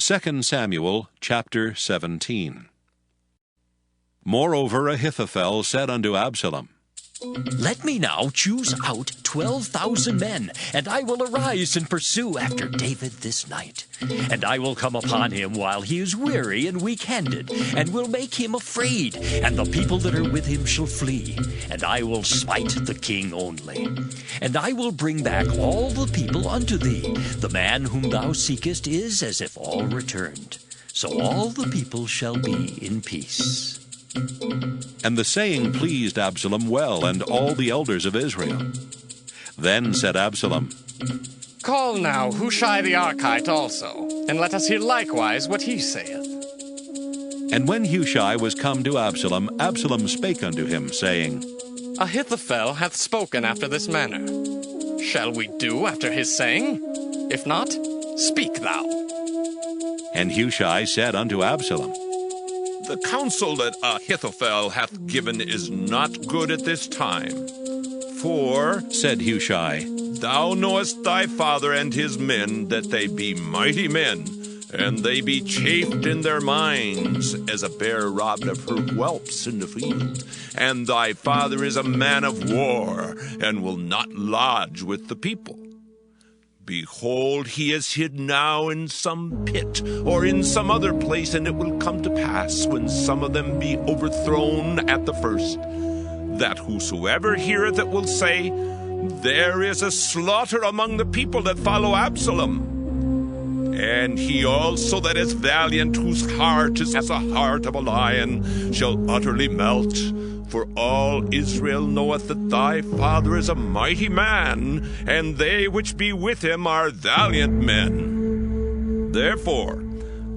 2 Samuel chapter 17. Moreover Ahithophel said unto Absalom, Let me now choose out 12,000 men, and I will arise and pursue after David this night. And I will come upon him while he is weary and weak-handed, and will make him afraid, and the people that are with him shall flee. And I will smite the king only. And I will bring back all the people unto thee. The man whom thou seekest is as if all returned. So all the people shall be in peace. And the saying pleased Absalom well, and all the elders of Israel. Then said Absalom, Call now Hushai the Archite also, and let us hear likewise what he saith. And when Hushai was come to Absalom, Absalom spake unto him, saying, Ahithophel hath spoken after this manner. Shall we do after his saying? If not, speak thou. And Hushai said unto Absalom, The counsel that Ahithophel hath given is not good at this time. For, said Hushai, thou knowest thy father and his men, that they be mighty men, and they be chafed in their minds, as a bear robbed of her whelps in the field. And thy father is a man of war, and will not lodge with the people. Behold, he is hid now in some pit, or in some other place, and it will come to pass, when some of them be overthrown at the first, that whosoever heareth it will say, There is a slaughter among the people that follow Absalom. And he also that is valiant, whose heart is as a heart of a lion, shall utterly melt. For all Israel knoweth that thy father is a mighty man, and they which be with him are valiant men. Therefore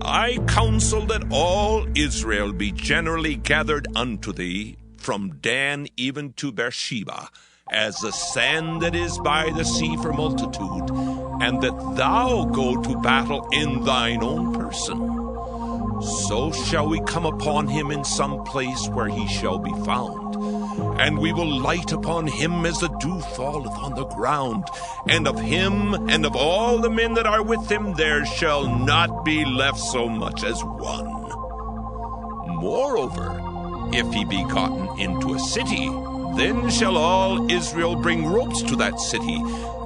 I counsel that all Israel be generally gathered unto thee, from Dan even to Beersheba, as the sand that is by the sea for multitude, and that thou go to battle in thine own person. So shall we come upon him in some place where he shall be found, and we will light upon him as the dew falleth on the ground, and of him and of all the men that are with him there shall not be left so much as one. Moreover, if he be gotten into a city, then shall all Israel bring ropes to that city,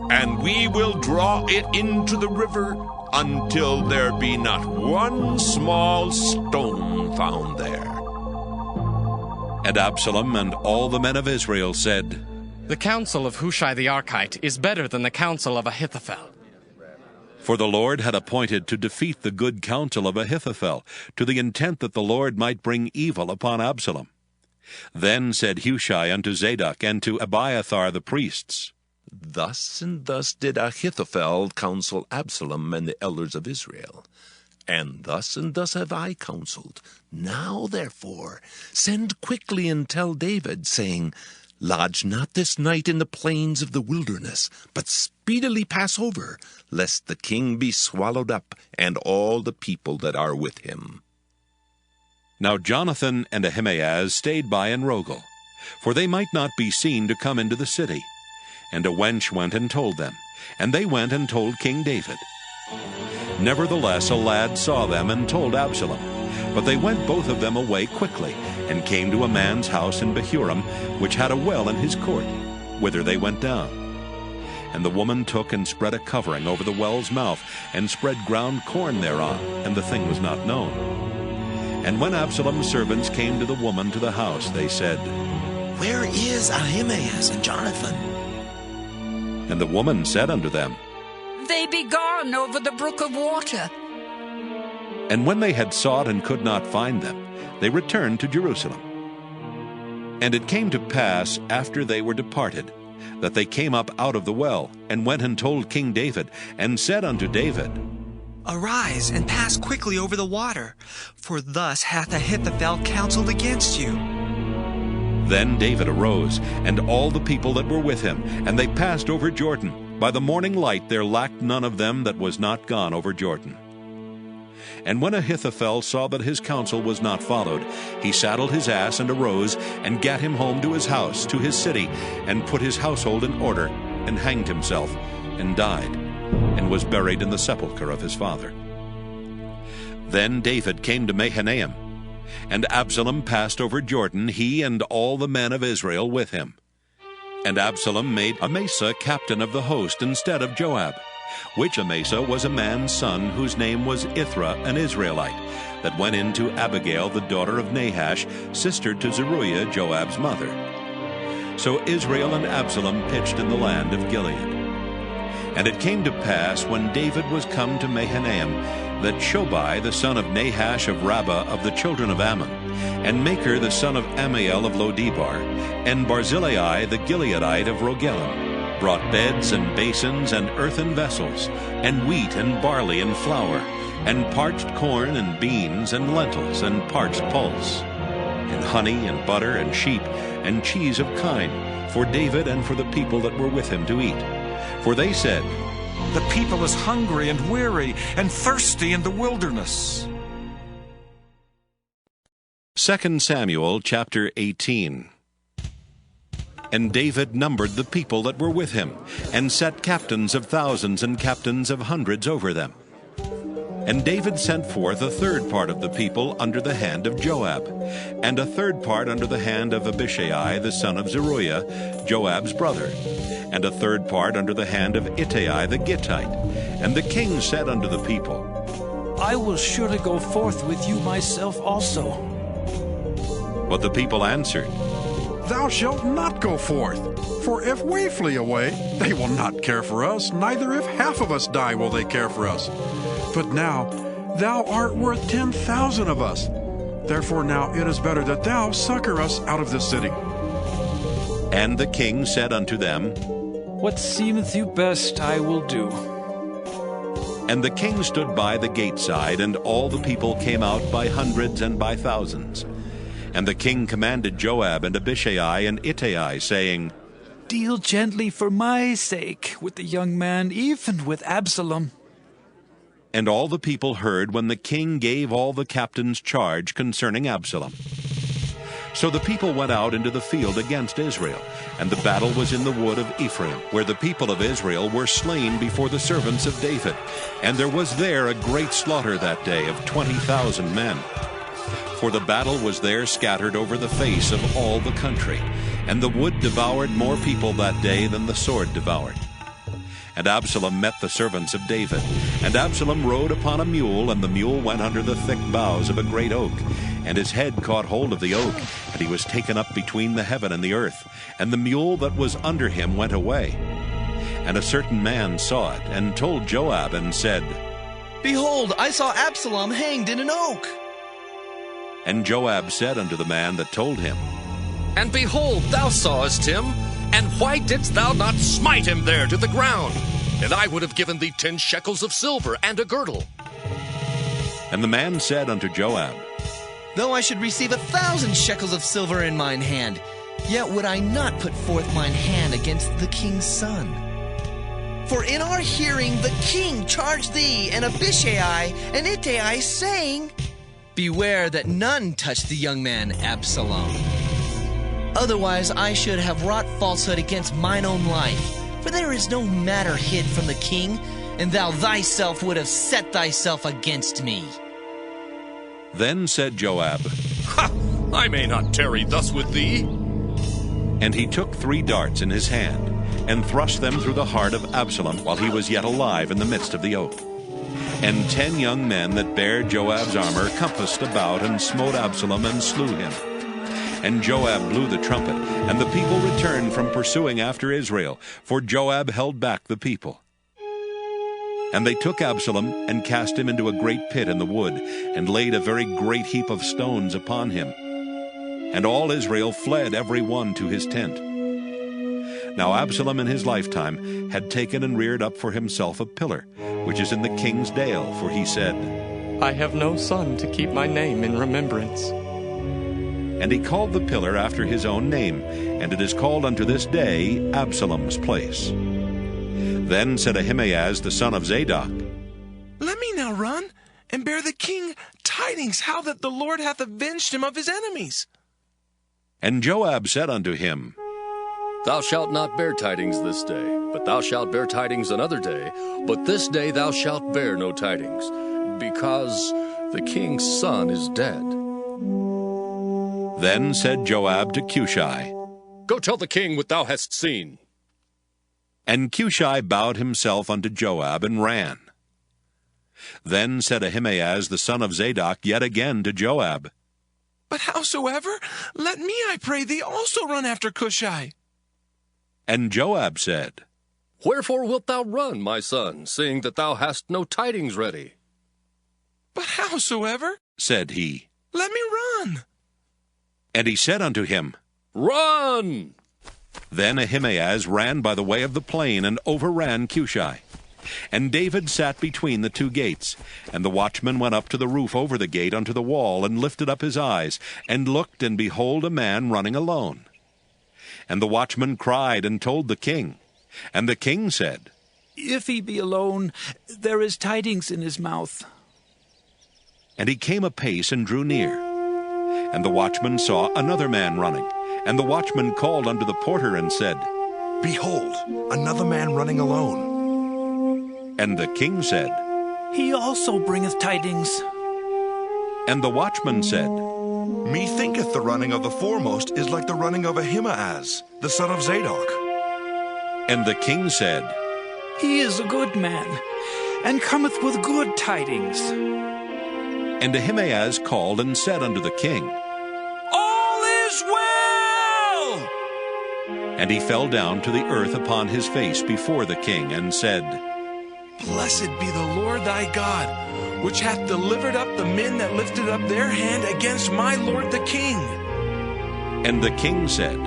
and we will draw it into the river, until there be not one small stone found there. And Absalom and all the men of Israel said, The counsel of Hushai the Archite is better than the counsel of Ahithophel. For the Lord had appointed to defeat the good counsel of Ahithophel, to the intent that the Lord might bring evil upon Absalom. Then said Hushai unto Zadok and to Abiathar the priests, Thus and thus did Ahithophel counsel Absalom and the elders of Israel. And thus have I counseled. Now, therefore, send quickly and tell David, saying, Lodge not this night in the plains of the wilderness, but speedily pass over, lest the king be swallowed up, and all the people that are with him. Now Jonathan and Ahimaaz stayed by in Rogel, for they might not be seen to come into the city. And a wench went and told them, and they went and told King David. Nevertheless a lad saw them and told Absalom. But they went both of them away quickly, and came to a man's house in Bahurim, which had a well in his court, whither they went down. And the woman took and spread a covering over the well's mouth, and spread ground corn thereon, and the thing was not known. And when Absalom's servants came to the woman to the house, they said, Where is Ahimaaz and Jonathan? And the woman said unto them, They be gone over the brook of water. And when they had sought and could not find them, they returned to Jerusalem. And it came to pass, after they were departed, that they came up out of the well, and went and told King David, and said unto David, Arise, and pass quickly over the water, for thus hath Ahithophel counseled against you. Then David arose, and all the people that were with him, and they passed over Jordan. By the morning light there lacked none of them that was not gone over Jordan. And when Ahithophel saw that his counsel was not followed, he saddled his ass and arose, and gat him home to his house, to his city, and put his household in order, and hanged himself, and died, and was buried in the sepulchre of his father. Then David came to Mahanaim, and Absalom passed over Jordan, he and all the men of Israel with him. And Absalom made Amasa captain of the host instead of Joab, which Amasa was a man's son whose name was Ithra, an Israelite, that went in to Abigail, the daughter of Nahash, sister to Zeruiah, Joab's mother. So Israel and Absalom pitched in the land of Gilead. And it came to pass, when David was come to Mahanaim, that Shobai the son of Nahash of Rabbah of the children of Ammon, and Machir the son of Ammiel of Lodebar, and Barzillai the Gileadite of Rogelim, brought beds and basins and earthen vessels, and wheat and barley and flour, and parched corn and beans and lentils and parched pulse, and honey and butter and sheep and cheese of kine, for David and for the people that were with him to eat. For they said, "The people is hungry and weary and thirsty in the wilderness." 2 Samuel chapter 18. And David numbered the people that were with him, and set captains of thousands and captains of hundreds over them. And David sent forth a third part of the people under the hand of Joab, and a third part under the hand of Abishai the son of Zeruiah, Joab's brother, and a third part under the hand of Ittai the Gittite. And the king said unto the people, "I will surely go forth with you myself also." But the people answered, "Thou shalt not go forth, for if we flee away, they will not care for us, neither if half of us die will they care for us. But now thou art worth 10,000 of us. Therefore now it is better that thou succor us out of this city." And the king said unto them, "What seemeth you best, I will do." And the king stood by the gate side, and all the people came out by hundreds and by thousands. And the king commanded Joab and Abishai and Ittai, saying, "Deal gently for my sake with the young man, even with Absalom." And all the people heard when the king gave all the captains charge concerning Absalom. So the people went out into the field against Israel, and the battle was in the wood of Ephraim, where the people of Israel were slain before the servants of David. And there was there a great slaughter that day of 20,000 men. For the battle was there scattered over the face of all the country, and the wood devoured more people that day than the sword devoured. And Absalom met the servants of David. And Absalom rode upon a mule, and the mule went under the thick boughs of a great oak. And his head caught hold of the oak, and he was taken up between the heaven and the earth. And the mule that was under him went away. And a certain man saw it, and told Joab, and said, "Behold, I saw Absalom hanged in an oak." And Joab said unto the man that told him, And behold, thou sawest him, and why didst thou not smite him there to the ground? And I would have given thee 10 shekels of silver and a girdle. And the man said unto Joab, "Though I should receive 1,000 shekels of silver in mine hand, yet would I not put forth mine hand against the king's son. For in our hearing the king charged thee and Abishai and Ittai, saying, Beware that none touch the young man Absalom. Otherwise I should have wrought falsehood against mine own life. For there is no matter hid from the king, and thou thyself would have set thyself against me." Then said Joab, Ha! I may not tarry thus with thee. And he took 3 darts in his hand, and thrust them through the heart of Absalom while he was yet alive in the midst of the oak. And 10 young men that bare Joab's armor compassed about, and smote Absalom, and slew him. And Joab blew the trumpet, and the people returned from pursuing after Israel, for Joab held back the people. And they took Absalom, and cast him into a great pit in the wood, and laid a very great heap of stones upon him. And all Israel fled every one to his tent. Now Absalom in his lifetime had taken and reared up for himself a pillar, which is in the king's dale, for he said, I have no son to keep my name in remembrance. And he called the pillar after his own name, and it is called unto this day Absalom's place. Then said Ahimaaz the son of Zadok, Let me now run, and bear the king tidings how that the Lord hath avenged him of his enemies. And Joab said unto him, Thou shalt not bear tidings this day, but thou shalt bear tidings another day, but this day thou shalt bear no tidings, because The king's son is dead. Then said Joab to Cushai, Go tell the king what thou hast seen. And Cushai bowed himself unto Joab and ran. Then said Ahimaaz the son of Zadok yet again to Joab, But howsoever, let me, I pray thee, also run after Cushai. And Joab said, Wherefore wilt thou run, my son, seeing that thou hast no tidings ready? But howsoever, said he, let me run. And he said unto him, Run! Then Ahimaaz ran by the way of the plain, and overran Cushai. And David sat between the two gates. And the watchman went up to the roof over the gate unto the wall, and lifted up his eyes, and looked, and behold, a man running alone. And the watchman cried, and told the king. And the king said, If he be alone, there is tidings in his mouth. And he came apace, and drew near. And the watchman saw another man running. And the watchman called unto the porter, and said, Behold, another man running alone. And the king said, He also bringeth tidings. And the watchman said, Methinketh the running of the foremost is like the running of Ahimaaz, the son of Zadok. And the king said, He is a good man, and cometh with good tidings. And Ahimaaz called and said unto the king, All is well! And he fell down to the earth upon his face before the king, and said, Blessed be the Lord thy God, which hath delivered up the men that lifted up their hand against my lord the king. And the king said,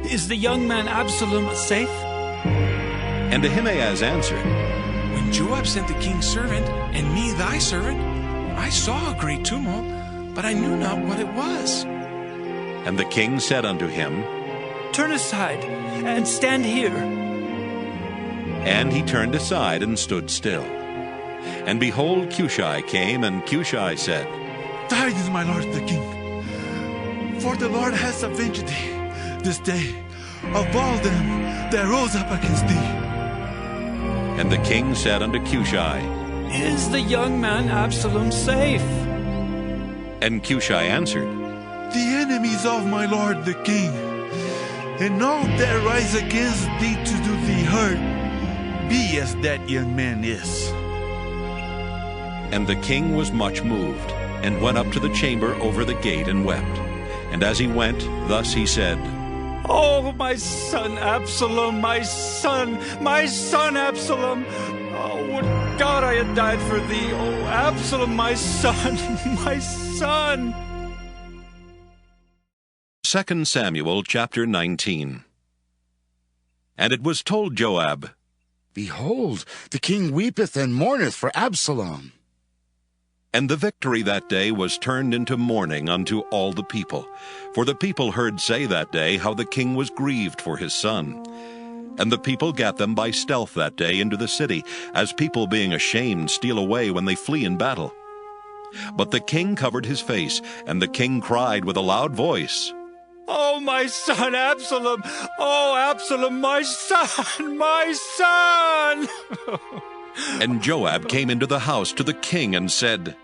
Is the young man Absalom safe? And Ahimaaz answered, When Joab sent the king's servant, and me thy servant, I saw a great tumult, but I knew not what it was. And the king said unto him, Turn aside, and stand here. And he turned aside and stood still. And behold, Cushai came, and Cushai said, Tidings, my lord the king, for the Lord has avenged thee this day of all them that rose up against thee. And the king said unto Cushai, Is the young man Absalom safe? And Cushai answered, The enemies of my lord the king, and all that rise against thee to do thee hurt, be as that young man is. And the king was much moved, and went up to the chamber over the gate, and wept. And as he went, thus he said, Oh, my son Absalom, my son Absalom! Oh, would God I had died for thee! Oh, Absalom, my son, my son! 2 Samuel chapter 19. And it was told Joab, Behold, the king weepeth and mourneth for Absalom. And the victory that day was turned into mourning unto all the people. For the people heard say that day how the king was grieved for his son. And the people gat them by stealth that day into the city, as people being ashamed steal away when they flee in battle. But the king covered his face, and the king cried with a loud voice, Oh, my son Absalom! Oh, Absalom, my son, my son! And Joab came into the house to the king and said,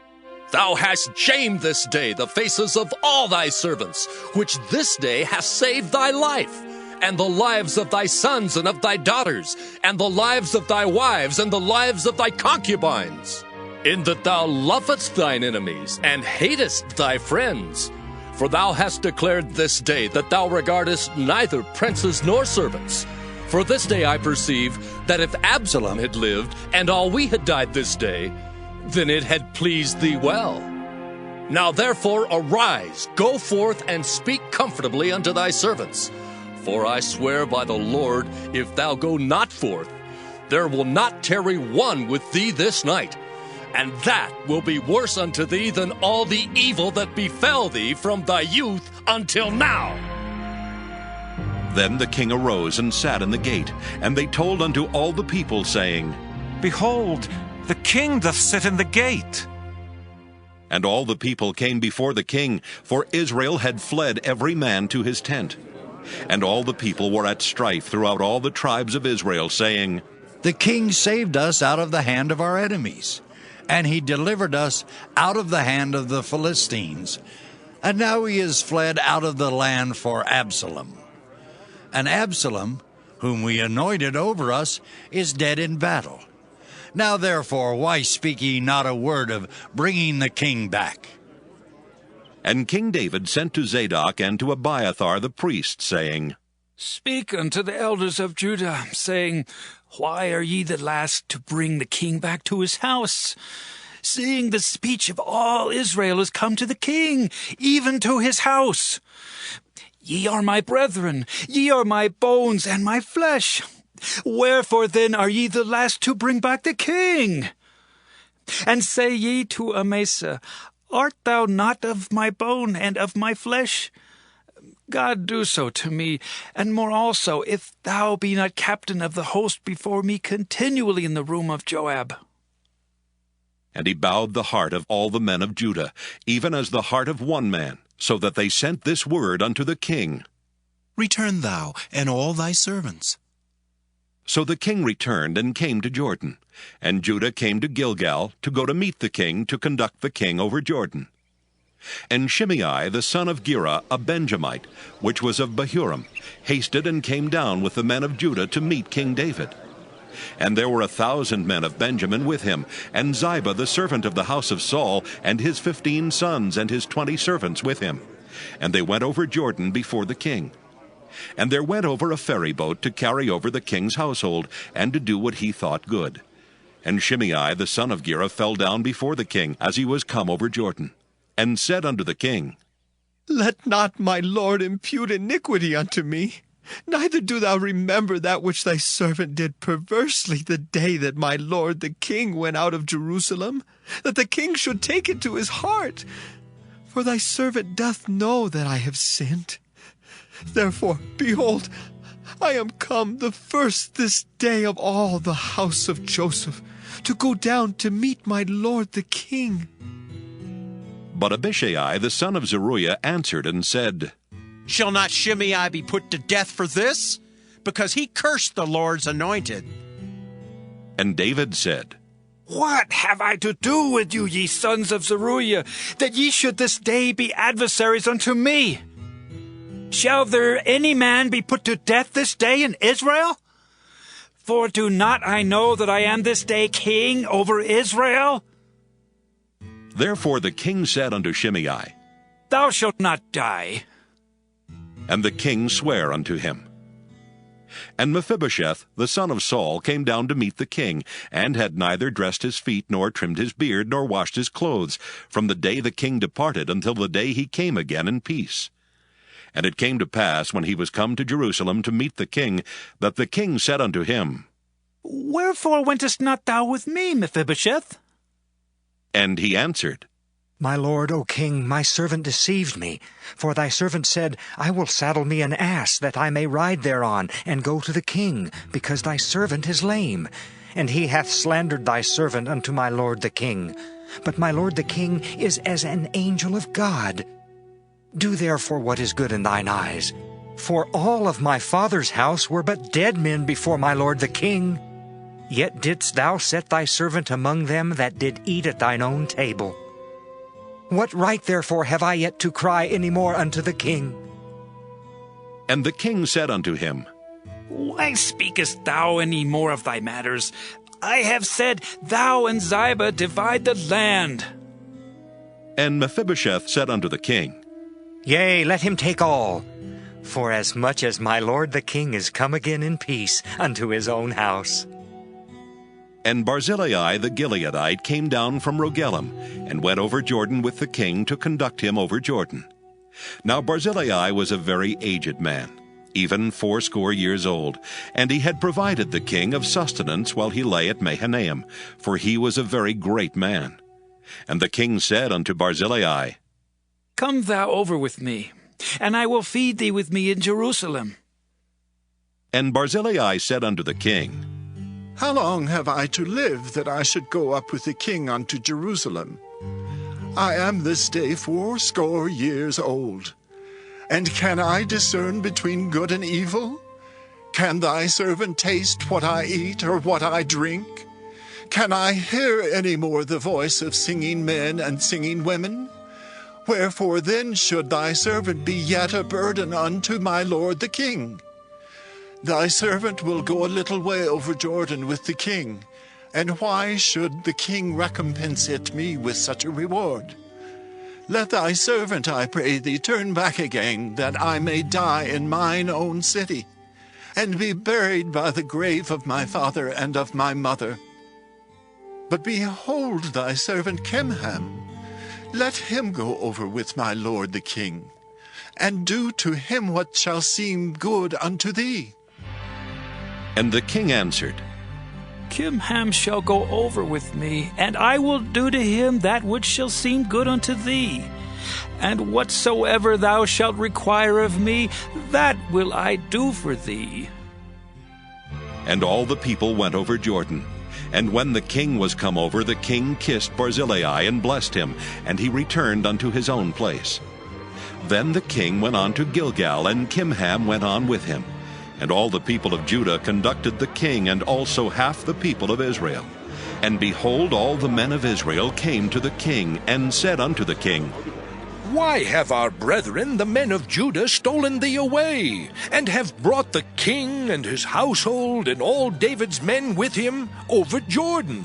Thou hast shamed this day the faces of all thy servants, which this day hast saved thy life, and the lives of thy sons and of thy daughters, and the lives of thy wives, and the lives of thy concubines, in that thou lovest thine enemies, and hatest thy friends. For thou hast declared this day that thou regardest neither princes nor servants. For this day I perceive that if Absalom had lived, and all we had died this day, then it had pleased thee well. Now therefore arise, go forth, and speak comfortably unto thy servants. For I swear by the Lord, if thou go not forth, there will not tarry one with thee this night. And that will be worse unto thee than all the evil that befell thee from thy youth until now. Then the king arose and sat in the gate, and they told unto all the people, saying, Behold, the king doth sit in the gate. And all the people came before the king, for Israel had fled every man to his tent. And all the people were at strife throughout all the tribes of Israel, saying, The king saved us out of the hand of our enemies, and he delivered us out of the hand of the Philistines. And now he is fled out of the land for Absalom. And Absalom, whom we anointed over us, is dead in battle. Now therefore, why speak ye not a word of bringing the king back? And King David sent to Zadok and to Abiathar the priest, saying, Speak unto the elders of Judah, saying, Why are ye the last to bring the king back to his house? Seeing the speech of all Israel is come to the king, even to his house. Ye are my brethren, ye are my bones and my flesh. Wherefore then are ye the last to bring back the king? And say ye to Amasa, Art thou not of my bone and of my flesh? God do so to me, and more also, if thou be not captain of the host before me continually in the room of Joab. And he bowed the heart of all the men of Judah, even as the heart of one man, so that they sent this word unto the king, Return thou and all thy servants. So the king returned and came to Jordan, and Judah came to Gilgal to go to meet the king, to conduct the king over Jordan. And Shimei the son of Gera, a Benjamite, which was of Bahurim, hasted and came down with the men of Judah to meet King David. And there were 1,000 men of Benjamin with him, and Ziba the servant of the house of Saul, and his 15 sons and his 20 servants with him. And they went over Jordan before the king. And there went over a ferry boat to carry over the king's household, and to do what he thought good. And Shimei the son of Gera fell down before the king, as he was come over Jordan, and said unto the king, Let not my lord impute iniquity unto me, neither do thou remember that which thy servant did perversely the day that my lord the king went out of Jerusalem, that the king should take it to his heart. For thy servant doth know that I have sinned. Therefore, behold, I am come the first this day of all the house of Joseph, to go down to meet my lord the king. But Abishai the son of Zeruiah answered and said, Shall not Shimei be put to death for this? Because he cursed the Lord's anointed. And David said, What have I to do with you, ye sons of Zeruiah, that ye should this day be adversaries unto me? Shall there any man be put to death this day in Israel? For do not I know that I am this day king over Israel? Therefore the king said unto Shimei, Thou shalt not die. And the king sware unto him. And Mephibosheth the son of Saul came down to meet the king, and had neither dressed his feet, nor trimmed his beard, nor washed his clothes, from the day the king departed until the day he came again in peace. And it came to pass, when he was come to Jerusalem to meet the king, that the king said unto him, Wherefore wentest not thou with me, Mephibosheth? And he answered, My lord, O king, my servant deceived me. For thy servant said, I will saddle me an ass, that I may ride thereon, and go to the king, because thy servant is lame. And he hath slandered thy servant unto my lord the king. But my lord the king is as an angel of God. Do therefore what is good in thine eyes. For all of my father's house were but dead men before my lord the king. Yet didst thou set thy servant among them that did eat at thine own table. What right therefore have I yet to cry any more unto the king? And the king said unto him, Why speakest thou any more of thy matters? I have said, Thou and Ziba divide the land. And Mephibosheth said unto the king, Yea, let him take all. For as much as my lord the king is come again in peace unto his own house. And Barzillai the Gileadite came down from Rogelim, and went over Jordan with the king to conduct him over Jordan. Now Barzillai was a very aged man, even 80 years old, and he had provided the king of sustenance while he lay at Mahanaim, for he was a very great man. And the king said unto Barzillai, Come thou over with me, and I will feed thee with me in Jerusalem. And Barzillai said unto the king, How long have I to live, that I should go up with the king unto Jerusalem? I am this day 80 years old. And can I discern between good and evil? Can thy servant taste what I eat, or what I drink? Can I hear any more the voice of singing men and singing women? Wherefore then should thy servant be yet a burden unto my lord the king? Thy servant will go a little way over Jordan with the king, and why should the king recompense it me with such a reward? Let thy servant, I pray thee, turn back again, that I may die in mine own city, and be buried by the grave of my father and of my mother. But behold thy servant Kimham, let him go over with my lord the king, and do to him what shall seem good unto thee. And the king answered, Kimham shall go over with me, and I will do to him that which shall seem good unto thee. And whatsoever thou shalt require of me, that will I do for thee. And all the people went over Jordan. And when the king was come over, the king kissed Barzillai and blessed him, and he returned unto his own place. Then the king went on to Gilgal, and Kimham went on with him. And all the people of Judah conducted the king, and also half the people of Israel. And behold, all the men of Israel came to the king, and said unto the king, Why have our brethren, the men of Judah, stolen thee away, and have brought the king and his household, and all David's men with him, over Jordan?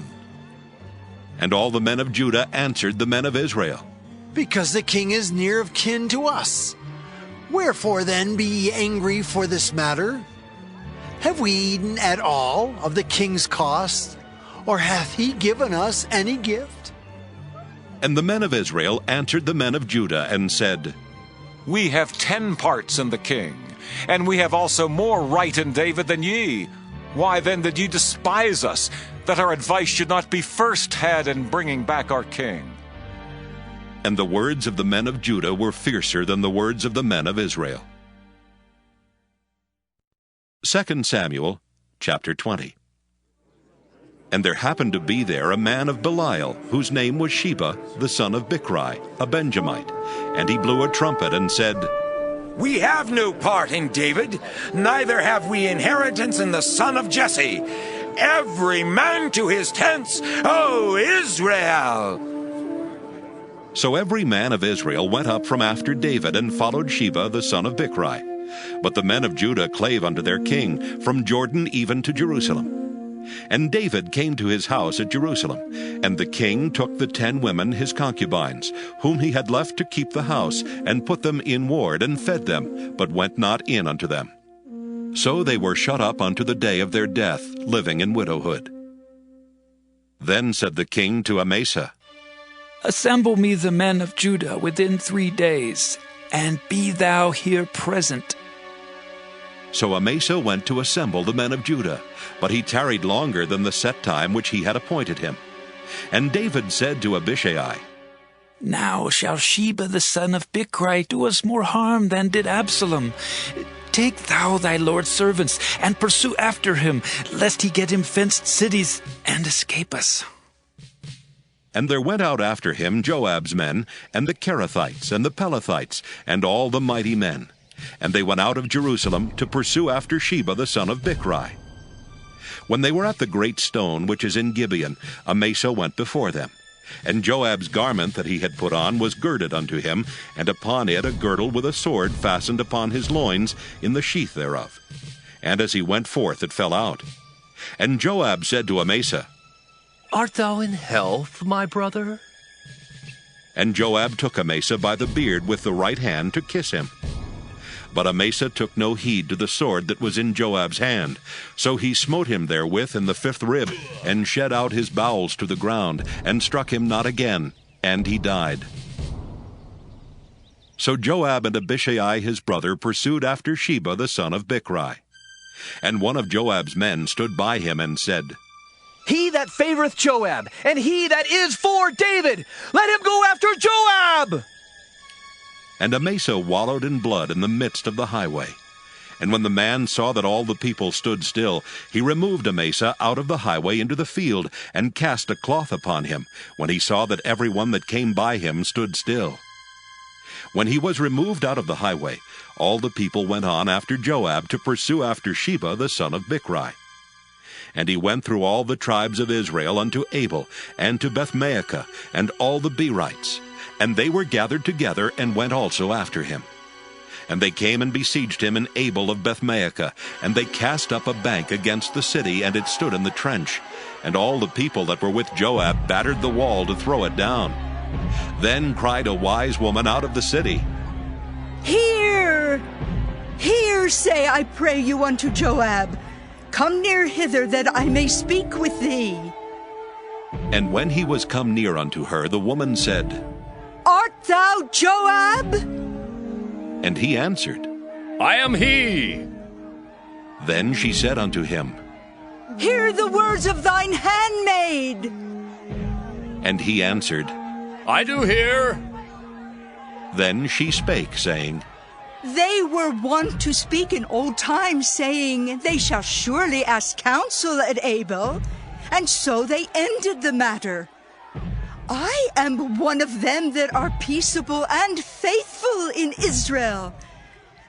And all the men of Judah answered the men of Israel, Because the king is near of kin to us. Wherefore then be ye angry for this matter? Have we eaten at all of the king's cost, or hath he given us any gift? And the men of Israel answered the men of Judah, and said, We have 10 parts in the king, and we have also more right in David than ye. Why then did ye despise us, that our advice should not be first had in bringing back our king? And the words of the men of Judah were fiercer than the words of the men of Israel. 2 Samuel chapter 20. And there happened to be there a man of Belial, whose name was Sheba, the son of Bichri, a Benjamite. And he blew a trumpet and said, We have no part in David, neither have we inheritance in the son of Jesse. Every man to his tents, O Israel! So every man of Israel went up from after David, and followed Sheba the son of Bichri. But the men of Judah clave unto their king, from Jordan even to Jerusalem. And David came to his house at Jerusalem, and the king took the 10 women his concubines, whom he had left to keep the house, and put them in ward, and fed them, but went not in unto them. So they were shut up unto the day of their death, living in widowhood. Then said the king to Amasa, Assemble me the men of Judah within 3 days, and be thou here present. So Amasa went to assemble the men of Judah, but he tarried longer than the set time which he had appointed him. And David said to Abishai, Now shall Sheba the son of Bichri do us more harm than did Absalom. Take thou thy lord's servants, and pursue after him, lest he get him fenced cities, and escape us. And there went out after him Joab's men, and the Kerethites, and the Pelethites, and all the mighty men. And they went out of Jerusalem to pursue after Sheba the son of Bichri. When they were at the great stone which is in Gibeon, Amasa went before them. And Joab's garment that he had put on was girded unto him, and upon it a girdle with a sword fastened upon his loins in the sheath thereof. And as he went forth it fell out. And Joab said to Amasa, Art thou in health, my brother? And Joab took Amasa by the beard with the right hand to kiss him. But Amasa took no heed to the sword that was in Joab's hand. So he smote him therewith in the 5th rib, and shed out his bowels to the ground, and struck him not again, and he died. So Joab and Abishai his brother pursued after Sheba the son of Bichri. And one of Joab's men stood by him and said, He that favoreth Joab, and he that is for David, let him go after Joab! And Amasa wallowed in blood in the midst of the highway. And when the man saw that all the people stood still, he removed Amasa out of the highway into the field, and cast a cloth upon him, when he saw that every one that came by him stood still. When he was removed out of the highway, all the people went on after Joab to pursue after Sheba the son of Bichri. And he went through all the tribes of Israel unto Abel, and to Bethmaachah, and all the Berites. And they were gathered together, and went also after him. And they came and besieged him in Abel of Bethmaachah, and they cast up a bank against the city, and it stood in the trench. And all the people that were with Joab battered the wall to throw it down. Then cried a wise woman out of the city, Hear, hear, say, I pray you, unto Joab. Come near hither, that I may speak with thee. And when he was come near unto her, the woman said, Art thou Joab? And he answered, I am he. Then she said unto him, Hear the words of thine handmaid. And he answered, I do hear. Then she spake, saying, They were wont to speak in old times, saying, They shall surely ask counsel at Abel. And so they ended the matter. I am one of them that are peaceable and faithful in Israel.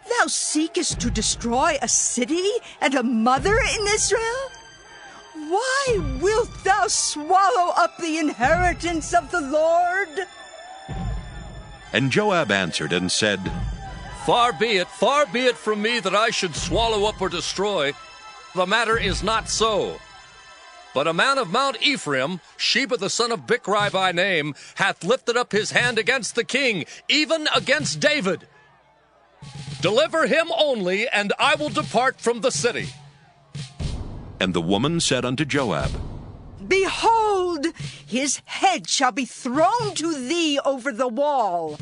Thou seekest to destroy a city and a mother in Israel? Why wilt thou swallow up the inheritance of the Lord? And Joab answered and said, Far be it from me that I should swallow up or destroy. The matter is not so. But a man of Mount Ephraim, Sheba the son of Bichri by name, hath lifted up his hand against the king, even against David. Deliver him only, and I will depart from the city. And the woman said unto Joab, Behold, his head shall be thrown to thee over the wall.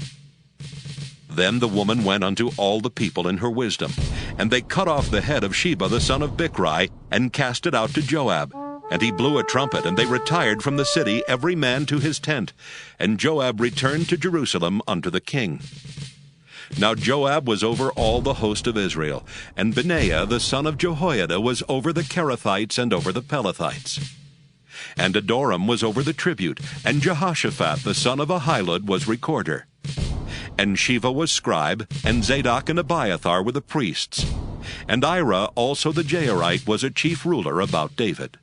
Then the woman went unto all the people in her wisdom, and they cut off the head of Sheba the son of Bichri, and cast it out to Joab. And he blew a trumpet, and they retired from the city, every man to his tent. And Joab returned to Jerusalem unto the king. Now Joab was over all the host of Israel, and Benaiah the son of Jehoiada was over the Kerethites and over the Pelethites. And Adoram was over the tribute, and Jehoshaphat the son of Ahilud was recorder. And Sheva was scribe, and Zadok and Abiathar were the priests. And Ira also the Jairite was a chief ruler about David.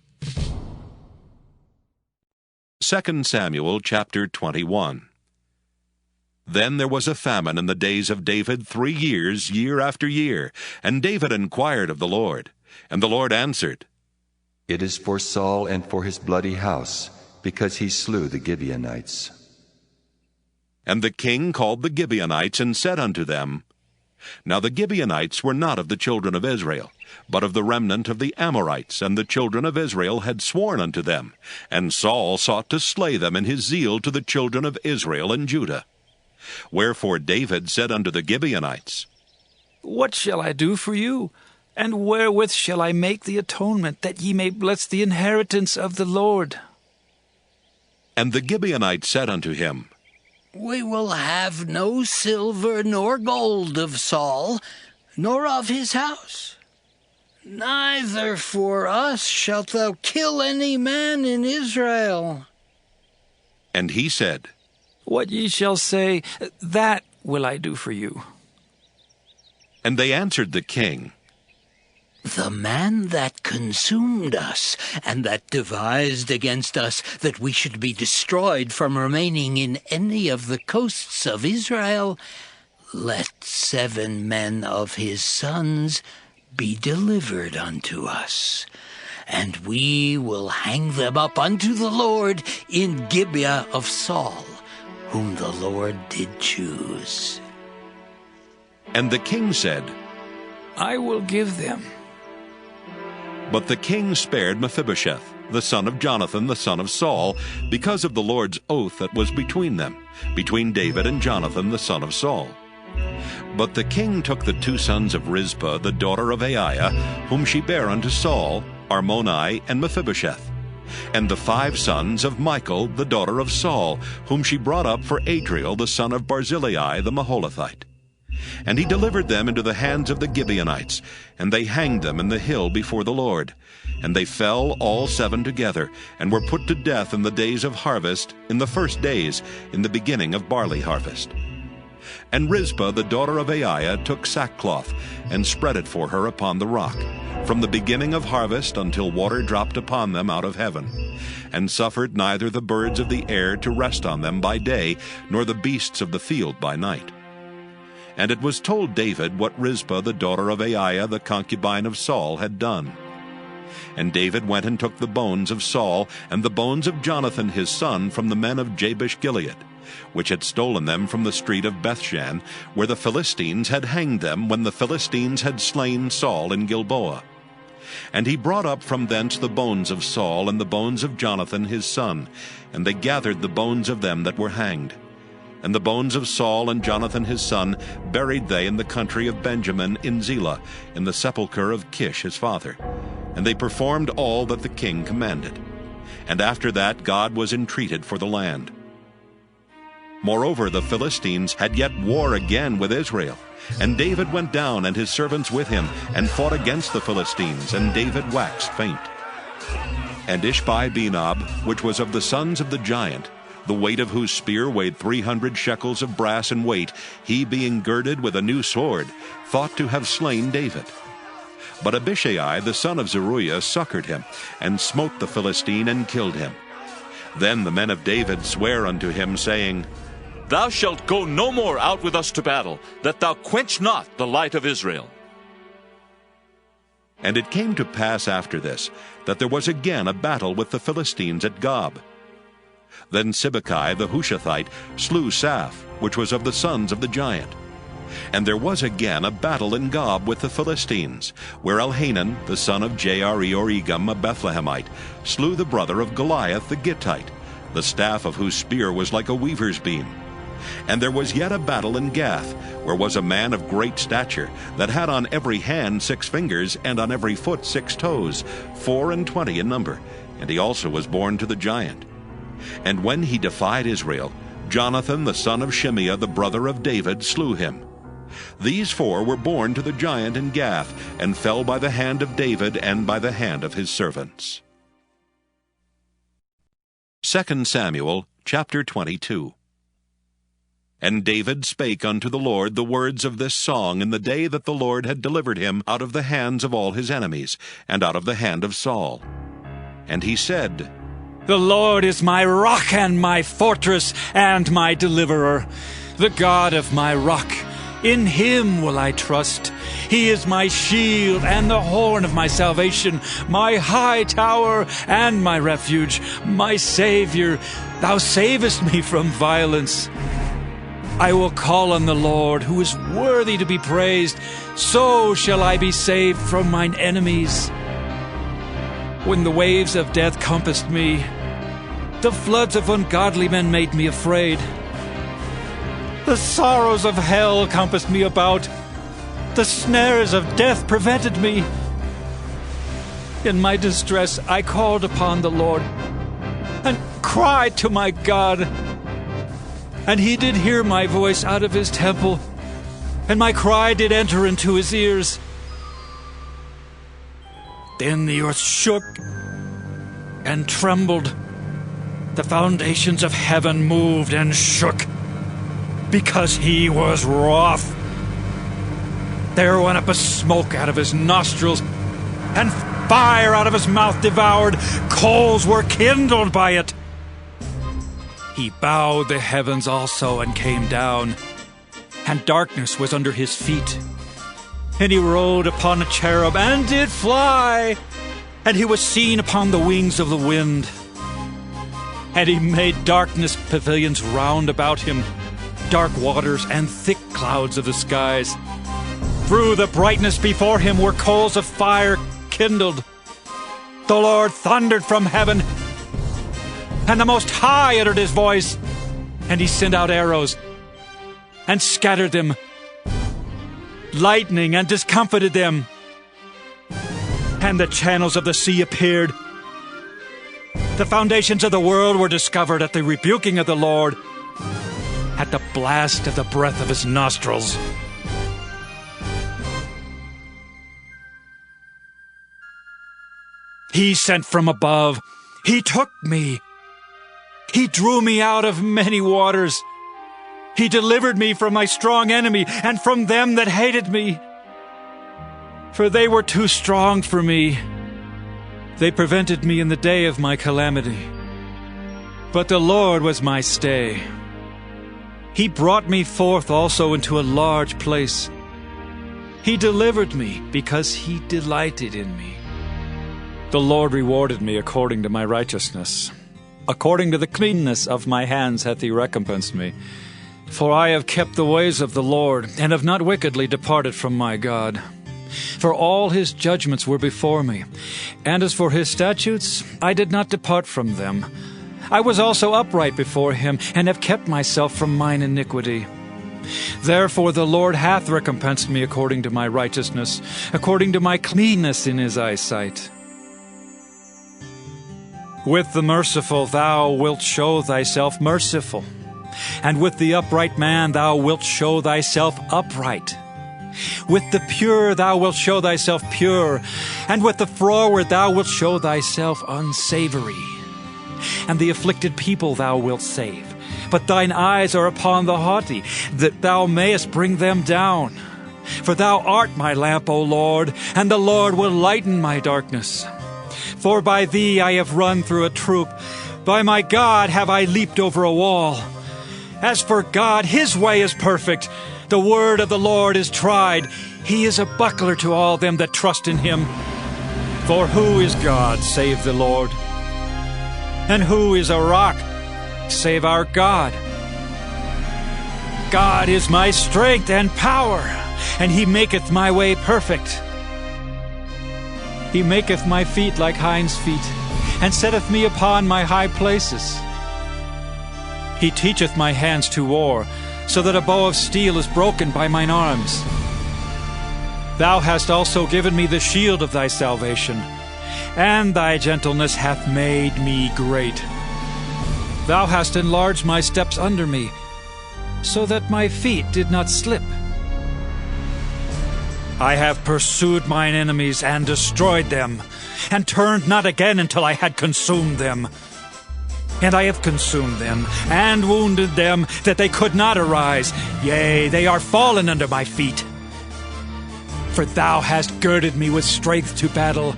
2 Samuel chapter 21. Then there was a famine in the days of David 3 years, year after year. And David inquired of the Lord. And the Lord answered, It is for Saul and for his bloody house, because he slew the Gibeonites. And the king called the Gibeonites, and said unto them, Now the Gibeonites were not of the children of Israel, but of the remnant of the Amorites, and the children of Israel had sworn unto them. And Saul sought to slay them in his zeal to the children of Israel and Judah. Wherefore David said unto the Gibeonites, What shall I do for you? And wherewith shall I make the atonement, that ye may bless the inheritance of the Lord? And the Gibeonites said unto him, We will have no silver nor gold of Saul, nor of his house. Neither for us shalt thou kill any man in Israel. And he said, What ye shall say, that will I do for you. And they answered the king, The man that consumed us, and that devised against us that we should be destroyed from remaining in any of the coasts of Israel, let 7 men of his sons be delivered unto us, and we will hang them up unto the Lord in Gibeah of Saul, whom the Lord did choose. And the king said, I will give them. But the king spared Mephibosheth, the son of Jonathan, the son of Saul, because of the Lord's oath that was between them, between David and Jonathan, the son of Saul. But the king took the 2 sons of Rizpah, the daughter of Aiah, whom she bare unto Saul, Armoni and Mephibosheth, and the 5 sons of Michal, the daughter of Saul, whom she brought up for Adriel, the son of Barzillai, the Maholathite. And he delivered them into the hands of the Gibeonites, and they hanged them in the hill before the Lord. And they fell all 7 together, and were put to death in the days of harvest, in the first days, in the beginning of barley harvest. And Rizpah the daughter of Aiah took sackcloth, and spread it for her upon the rock, from the beginning of harvest until water dropped upon them out of heaven, and suffered neither the birds of the air to rest on them by day, nor the beasts of the field by night. And it was told David what Rizpah the daughter of Aiah the concubine of Saul had done. And David went and took the bones of Saul and the bones of Jonathan his son from the men of Jabesh-Gilead, which had stolen them from the street of Bethshan, where the Philistines had hanged them when the Philistines had slain Saul in Gilboa. And he brought up from thence the bones of Saul and the bones of Jonathan his son, and they gathered the bones of them that were hanged. And the bones of Saul and Jonathan his son buried they in the country of Benjamin in Zelah, in the sepulchre of Kish his father. And they performed all that the king commanded. And after that God was entreated for the land. Moreover, the Philistines had yet war again with Israel. And David went down, and his servants with him, and fought against the Philistines, and David waxed faint. And Ishbi-Benob, which was of the sons of the giant, the weight of whose spear weighed 300 shekels of brass in weight, he being girded with a new sword, thought to have slain David. But Abishai the son of Zeruiah succored him, and smote the Philistine, and killed him. Then the men of David sware unto him, saying, Thou shalt go no more out with us to battle, that thou quench not the light of Israel. And it came to pass after this, that there was again a battle with the Philistines at Gob. Then Sibbecai the Hushathite slew Saph, which was of the sons of the giant. And there was again a battle in Gob with the Philistines, where Elhanan, the son of Jaare-Oregim, a Bethlehemite, slew the brother of Goliath the Gittite, the staff of whose spear was like a weaver's beam. And there was yet a battle in Gath, where was a man of great stature, that had on every hand 6 fingers, and on every foot 6 toes, 24 in number, and he also was born to the giant. And when he defied Israel, Jonathan the son of Shimeah, the brother of David, slew him. These 4 were born to the giant in Gath, and fell by the hand of David and by the hand of his servants. 2 Samuel chapter 22. And David spake unto the Lord the words of this song in the day that the Lord had delivered him out of the hands of all his enemies, and out of the hand of Saul. And he said, The Lord is my rock and my fortress and my deliverer, the God of my rock. In him will I trust. He is my shield and the horn of my salvation, my high tower and my refuge, my Savior. Thou savest me from violence. I will call on the Lord, who is worthy to be praised. So shall I be saved from mine enemies. When the waves of death compassed me, the floods of ungodly men made me afraid. The sorrows of hell compassed me about. The snares of death prevented me. In my distress I called upon the Lord, and cried to my God. And he did hear my voice out of his temple, and my cry did enter into his ears. Then the earth shook and trembled. The foundations of heaven moved and shook, because he was wroth. There went up a smoke out of his nostrils, and fire out of his mouth devoured. Coals were kindled by it. He bowed the heavens also and came down, and darkness was under his feet. And he rode upon a cherub and did fly, and he was seen upon the wings of the wind. And he made darkness pavilions round about him, dark waters and thick clouds of the skies. Through the brightness before him were coals of fire kindled. The Lord thundered from heaven, and the Most High uttered his voice, and he sent out arrows, and scattered them, lightning, and discomfited them. And the channels of the sea appeared. The foundations of the world were discovered at the rebuking of the Lord, at the blast of the breath of his nostrils. He sent from above. He took me. He drew me out of many waters. He delivered me from my strong enemy and from them that hated me. For they were too strong for me. They prevented me in the day of my calamity. But the Lord was my stay. He brought me forth also into a large place. He delivered me because he delighted in me. The Lord rewarded me according to my righteousness. According to the cleanness of my hands hath he recompensed me. For I have kept the ways of the Lord, and have not wickedly departed from my God. For all his judgments were before me, and as for his statutes, I did not depart from them. I was also upright before him, and have kept myself from mine iniquity. Therefore the Lord hath recompensed me according to my righteousness, according to my cleanness in his eyesight. With the merciful thou wilt show thyself merciful, and with the upright man thou wilt show thyself upright. With the pure thou wilt show thyself pure, and with the froward thou wilt show thyself unsavory. And the afflicted people thou wilt save, but thine eyes are upon the haughty, that thou mayest bring them down. For thou art my lamp, O Lord, and the Lord will lighten my darkness. For by thee I have run through a troop, by my God have I leaped over a wall. As for God, his way is perfect. The word of the Lord is tried. He is a buckler to all them that trust in him. For who is God save the Lord? And who is a rock save our God? God is my strength and power, and he maketh my way perfect. He maketh my feet like hinds' feet, and setteth me upon my high places. He teacheth my hands to war, so that a bow of steel is broken by mine arms. Thou hast also given me the shield of thy salvation, and thy gentleness hath made me great. Thou hast enlarged my steps under me, so that my feet did not slip. I have pursued mine enemies and destroyed them, and turned not again until I had consumed them. And I have consumed them, and wounded them, that they could not arise. Yea, they are fallen under my feet. For thou hast girded me with strength to battle.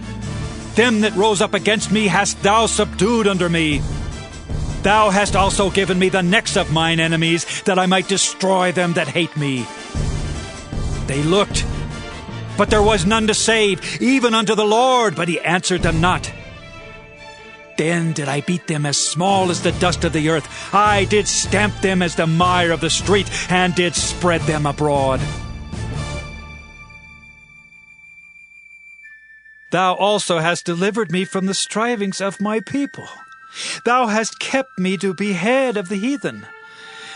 Them that rose up against me hast thou subdued under me. Thou hast also given me the necks of mine enemies, that I might destroy them that hate me. They looked, but there was none to save, even unto the Lord, but he answered them not. Then did I beat them as small as the dust of the earth. I did stamp them as the mire of the street, and did spread them abroad. Thou also hast delivered me from the strivings of my people. Thou hast kept me to be head of the heathen.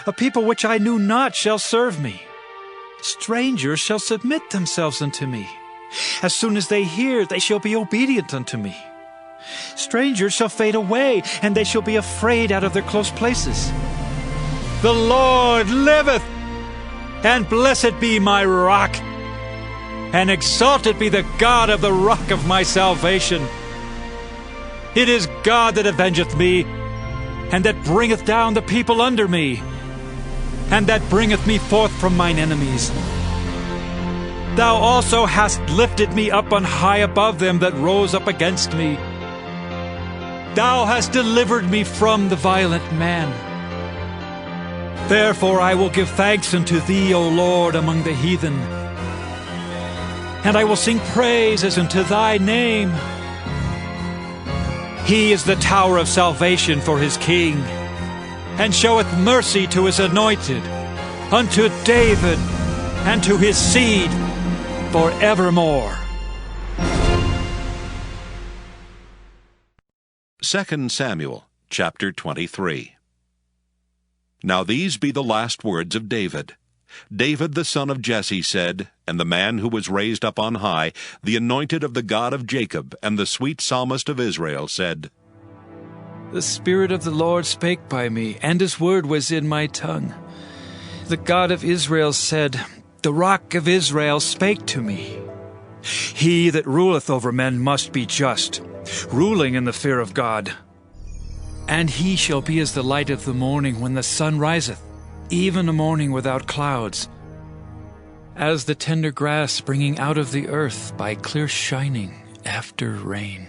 A people which I knew not shall serve me. Strangers shall submit themselves unto me. As soon as they hear, they shall be obedient unto me. Strangers shall fade away, and they shall be afraid out of their close places. The Lord liveth, and blessed be my rock, and exalted be the God of the rock of my salvation. It is God that avengeth me, and that bringeth down the people under me, and that bringeth me forth from mine enemies. Thou also hast lifted me up on high above them that rose up against me. Thou hast delivered me from the violent man. Therefore I will give thanks unto thee, O Lord, among the heathen, and I will sing praises unto thy name. He is the tower of salvation for his king, and showeth mercy to his anointed, unto David, and to his seed forevermore. 2 Samuel, chapter 23. Now these be the last words of David. David the son of Jesse said, and the man who was raised up on high, the anointed of the God of Jacob, and the sweet psalmist of Israel, said, The Spirit of the Lord spake by me, and his word was in my tongue. The God of Israel said, The rock of Israel spake to me. He that ruleth over men must be just, ruling in the fear of God. And he shall be as the light of the morning when the sun riseth, even a morning without clouds, as the tender grass springing out of the earth by clear shining after rain.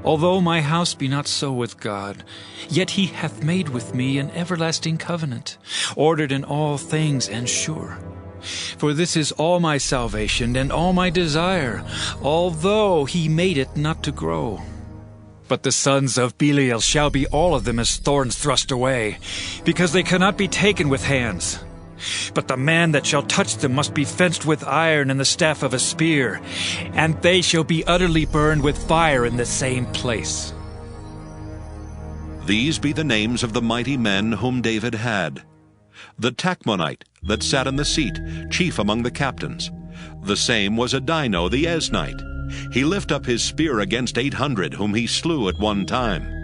Although my house be not so with God, yet he hath made with me an everlasting covenant, ordered in all things and sure. For this is all my salvation and all my desire, although he made it not to grow. But the sons of Belial shall be all of them as thorns thrust away, because they cannot be taken with hands. But the man that shall touch them must be fenced with iron and the staff of a spear, and they shall be utterly burned with fire in the same place. These be the names of the mighty men whom David had. The Tachmonite that sat in the seat, chief among the captains. The same was Adino the Eznite. He lift up his spear against 800, whom he slew at one time.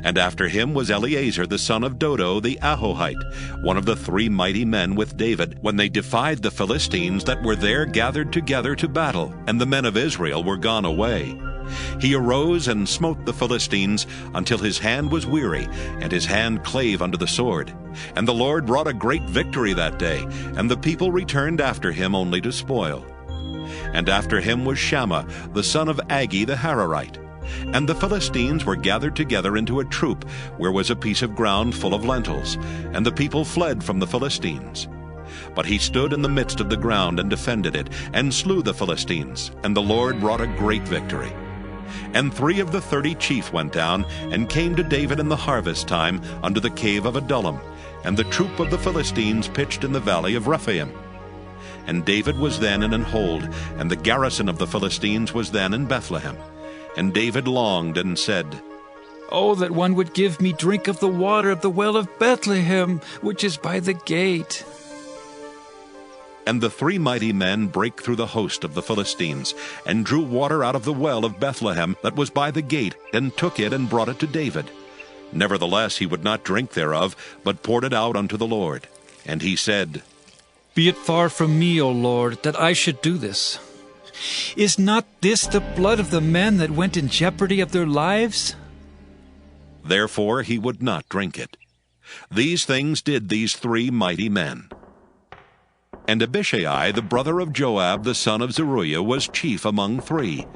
And after him was Eleazar the son of Dodo the Ahohite, one of the 3 mighty men with David, when they defied the Philistines that were there gathered together to battle, and the men of Israel were gone away. He arose and smote the Philistines until his hand was weary, and his hand clave unto the sword. And the Lord wrought a great victory that day, and the people returned after him only to spoil. And after him was Shammah the son of Agi the Hararite. And the Philistines were gathered together into a troop, where was a piece of ground full of lentils, and the people fled from the Philistines. But he stood in the midst of the ground and defended it, and slew the Philistines, and the Lord wrought a great victory. And 3 of the 30 chief went down, and came to David in the harvest time unto the cave of Adullam, and the troop of the Philistines pitched in the valley of Rephaim. And David was then in an hold, and the garrison of the Philistines was then in Bethlehem. And David longed and said, Oh, that one would give me drink of the water of the well of Bethlehem, which is by the gate. And the 3 mighty men brake through the host of the Philistines, and drew water out of the well of Bethlehem that was by the gate, and took it and brought it to David. Nevertheless he would not drink thereof, but poured it out unto the Lord. And he said, Be it far from me, O Lord, that I should do this. Is not this the blood of the men that went in jeopardy of their lives? Therefore he would not drink it. These things did these 3 mighty men. And Abishai, the brother of Joab, the son of Zeruiah, was chief among 3.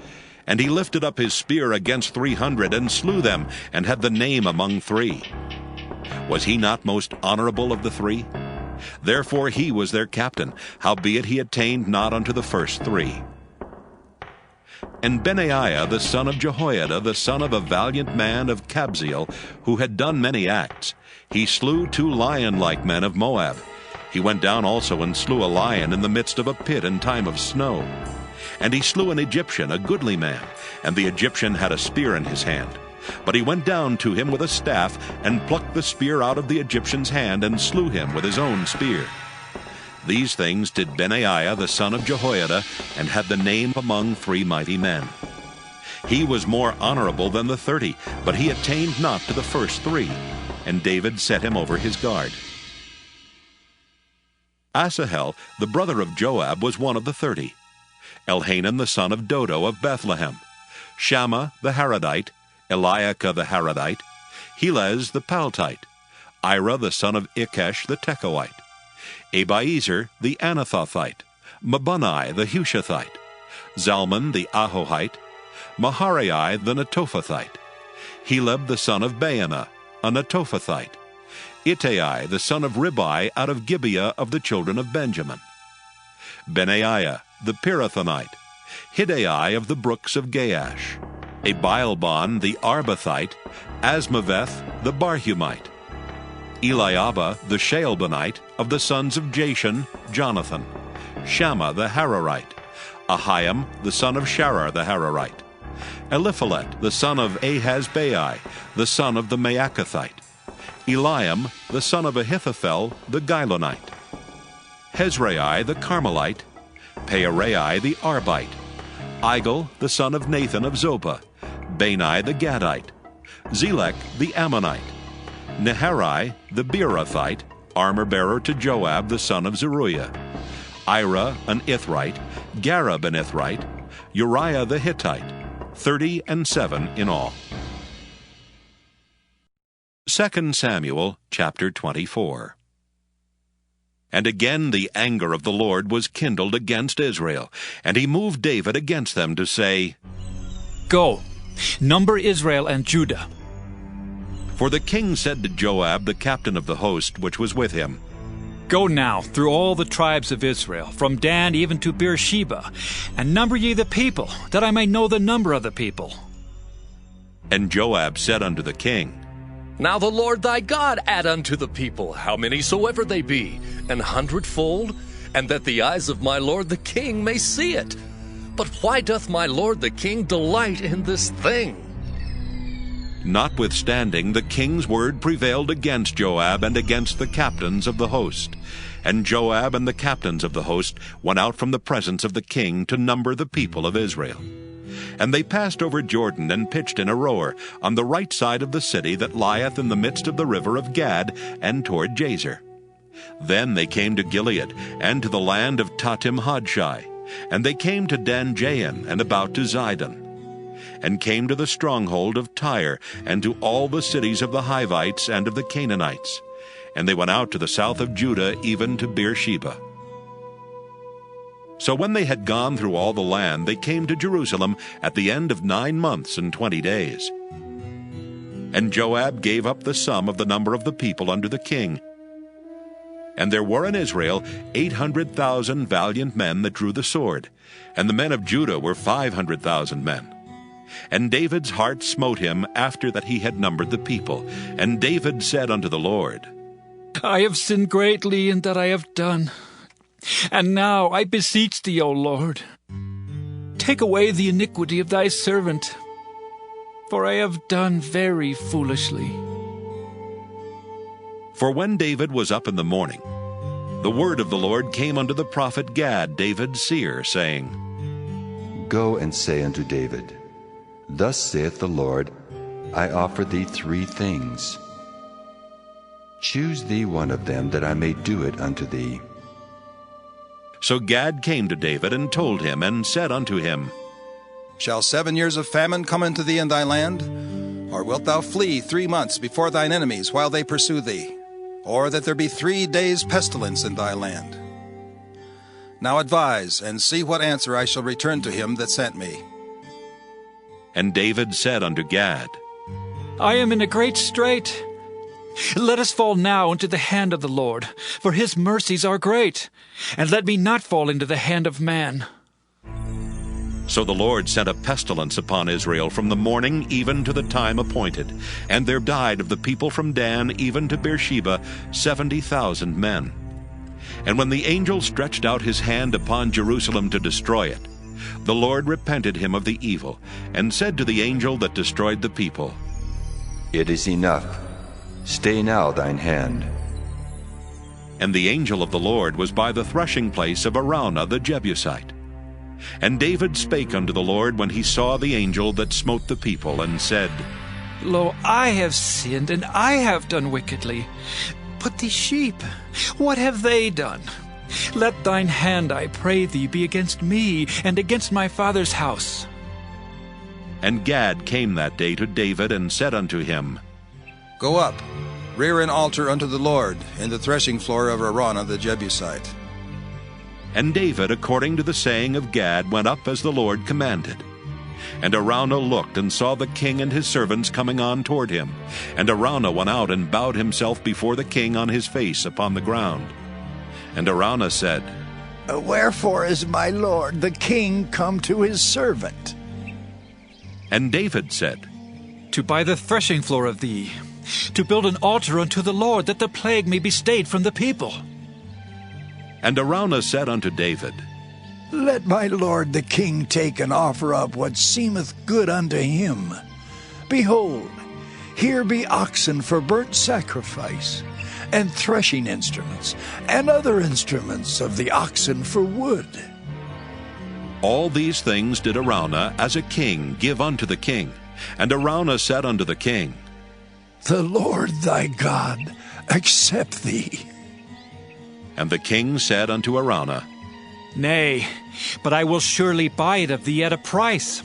And he lifted up his spear against 300, and slew them, and had the name among 3. Was he not most honorable of the 3? Therefore he was their captain, howbeit he attained not unto the first 3. And Benaiah the son of Jehoiada, the son of a valiant man of Kabzeel, who had done many acts, he slew 2 lion-like men of Moab. He went down also and slew a lion in the midst of a pit in time of snow. And he slew an Egyptian, a goodly man, and the Egyptian had a spear in his hand. But he went down to him with a staff, and plucked the spear out of the Egyptian's hand, and slew him with his own spear. These things did Benaiah the son of Jehoiada, and had the name among 3 mighty men. He was more honorable than the 30, but he attained not to the first 3, and David set him over his guard. Asahel, the brother of Joab, was one of the 30. Elhanan the son of Dodo of Bethlehem. Shammah the Haradite, Eliakah the Haradite, Helez the Paltite, Ira the son of Ikesh the Tekoite, Abiezer the Anathothite, Mabunai the Hushathite, Zalman the Ahohite, Maharai the Netophathite, Heleb the son of Baanah, a Netophathite, Ittai the son of Ribai out of Gibeah of the children of Benjamin, Benaiah the Pirathonite, Hiddai of the brooks of Gaash, Abialbon the Arbathite, Asmaveth the Barhumite, Eliabah the Shaalbonite of the sons of Jashan, Jonathan, Shammah the Hararite, Ahiam the son of Sharar the Hararite, Eliphalet the son of Ahasbai, the son of the Maacathite, Eliam the son of Ahithophel the Gilonite, Hezrai the Carmelite, Pearai the Arbite, Igel the son of Nathan of Zopah, Bani the Gadite, Zelek the Ammonite, Neharai the Beerothite, armor-bearer to Joab the son of Zeruiah, Ira an Ithrite, Gareb an Ithrite, Uriah the Hittite, 37 in all. 2 Samuel chapter 24. And again the anger of the Lord was kindled against Israel, and he moved David against them to say, Go, number Israel and Judah. For the king said to Joab, the captain of the host which was with him, Go now through all the tribes of Israel, from Dan even to Beersheba, and number ye the people, that I may know the number of the people. And Joab said unto the king, Now the Lord thy God add unto the people, how many soever they be, 100-fold, and that the eyes of my lord the king may see it. But why doth my lord the king delight in this thing? Notwithstanding, the king's word prevailed against Joab and against the captains of the host. And Joab and the captains of the host went out from the presence of the king to number the people of Israel. And they passed over Jordan and pitched in Aroer, on the right side of the city that lieth in the midst of the river of Gad, and toward Jazer. Then they came to Gilead, and to the land of Tatim-Hodshai, and they came to Dan-Jain, and about to Zidon, and came to the stronghold of Tyre, and to all the cities of the Hivites and of the Canaanites. And they went out to the south of Judah, even to Beersheba. So when they had gone through all the land, they came to Jerusalem at the end of 9 months and 20 days. And Joab gave up the sum of the number of the people unto the king. And there were in Israel 800,000 valiant men that drew the sword, and the men of Judah were 500,000 men. And David's heart smote him after that he had numbered the people. And David said unto the Lord, I have sinned greatly in that I have done. And now I beseech thee, O Lord, take away the iniquity of thy servant, for I have done very foolishly. For when David was up in the morning, the word of the Lord came unto the prophet Gad, David's seer, saying, Go and say unto David, Thus saith the Lord, I offer thee 3 things. Choose thee one of them, that I may do it unto thee. So Gad came to David and told him, and said unto him, Shall 7 years of famine come into thee in thy land? Or wilt thou flee 3 months before thine enemies while they pursue thee? Or that there be 3 days' pestilence in thy land? Now advise, and see what answer I shall return to him that sent me. And David said unto Gad, I am in a great strait. Let us fall now into the hand of the Lord, for his mercies are great, and let me not fall into the hand of man. So the Lord sent a pestilence upon Israel from the morning even to the time appointed, and there died of the people from Dan even to Beersheba 70,000 men. And when the angel stretched out his hand upon Jerusalem to destroy it, the Lord repented him of the evil, and said to the angel that destroyed the people, It is enough. Stay now thine hand. And the angel of the Lord was by the threshing place of Araunah the Jebusite. And David spake unto the Lord when he saw the angel that smote the people, and said, Lo, I have sinned, and I have done wickedly. But these sheep, what have they done? Let thine hand, I pray thee, be against me, and against my father's house. And Gad came that day to David, and said unto him, Go up, rear an altar unto the Lord in the threshing floor of Araunah the Jebusite. And David, according to the saying of Gad, went up as the Lord commanded. And Araunah looked, and saw the king and his servants coming on toward him. And Araunah went out, and bowed himself before the king on his face upon the ground. And Araunah said, Wherefore is my lord the king come to his servant? And David said, To buy the threshing floor of thee, to build an altar unto the Lord, that the plague may be stayed from the people. And Araunah said unto David, Let my lord the king take and offer up what seemeth good unto him. Behold, here be oxen for burnt sacrifice, and threshing instruments, and other instruments of the oxen for wood. All these things did Araunah as a king give unto the king. And Araunah said unto the king, The Lord thy God accept thee. And the king said unto Araunah, Nay, but I will surely buy it of thee at a price.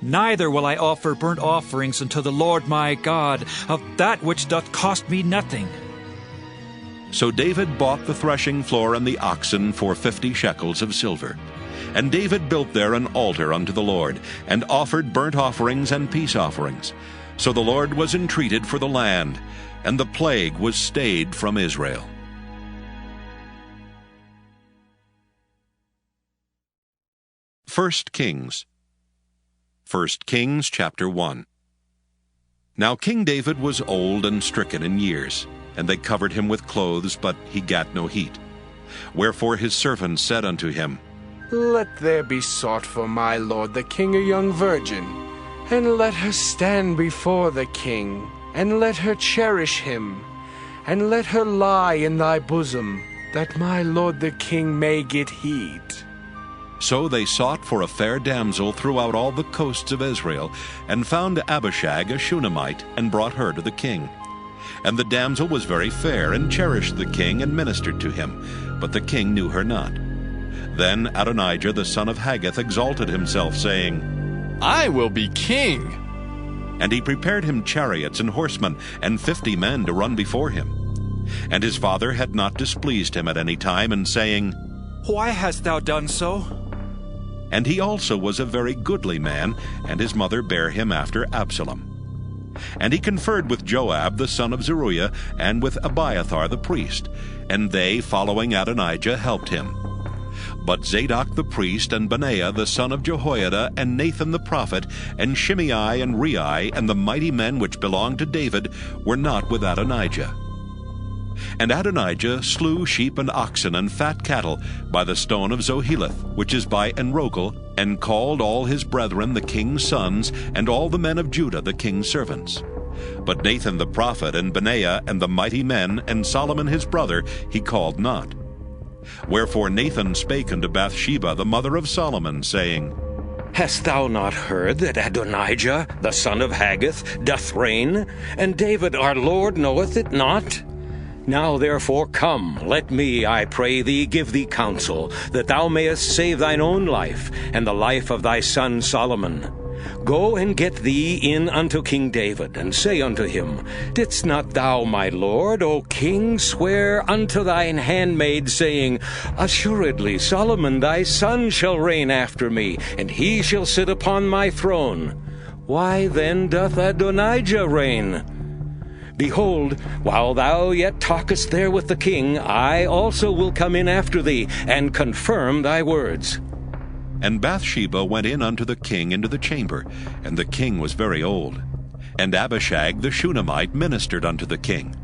Neither will I offer burnt offerings unto the Lord my God of that which doth cost me nothing. So David bought the threshing floor and the oxen for 50 shekels of silver. And David built there an altar unto the Lord, and offered burnt offerings and peace offerings. So the Lord was entreated for the land, and the plague was stayed from Israel. First Kings chapter 1. Now King David was old and stricken in years, and they covered him with clothes, but he gat no heat. Wherefore his servants said unto him, Let there be sought for my lord the king a young virgin, and let her stand before the king, and let her cherish him, and let her lie in thy bosom, that my lord the king may get heat. So they sought for a fair damsel throughout all the coasts of Israel, and found Abishag a Shunammite, and brought her to the king. And the damsel was very fair, and cherished the king, and ministered to him. But the king knew her not. Then Adonijah the son of Haggith exalted himself, saying, I will be king. And he prepared him chariots and horsemen, and 50 men to run before him. And his father had not displeased him at any time, in saying, Why hast thou done so? And he also was a very goodly man, and his mother bare him after Absalom. And he conferred with Joab the son of Zeruiah, and with Abiathar the priest, and they, following Adonijah, helped him. But Zadok the priest, and Benaiah the son of Jehoiada, and Nathan the prophet, and Shimei and Rei, and the mighty men which belonged to David, were not with Adonijah. And Adonijah slew sheep and oxen and fat cattle by the stone of Zoheleth, which is by Enrogel, and called all his brethren the king's sons, and all the men of Judah the king's servants. But Nathan the prophet, and Benaiah, and the mighty men, and Solomon his brother, he called not. Wherefore Nathan spake unto Bathsheba the mother of Solomon, saying, Hast thou not heard that Adonijah the son of Haggith doth reign, and David our Lord knoweth it not? Now therefore come, let me, I pray thee, give thee counsel, that thou mayest save thine own life, and the life of thy son Solomon. Go and get thee in unto King David, and say unto him, Didst not thou, my lord, O king, swear unto thine handmaid, saying, Assuredly Solomon thy son shall reign after me, and he shall sit upon my throne? Why then doth Adonijah reign? Behold, while thou yet talkest there with the king, I also will come in after thee, and confirm thy words. And Bathsheba went in unto the king into the chamber, and the king was very old. And Abishag the Shunammite ministered unto the king.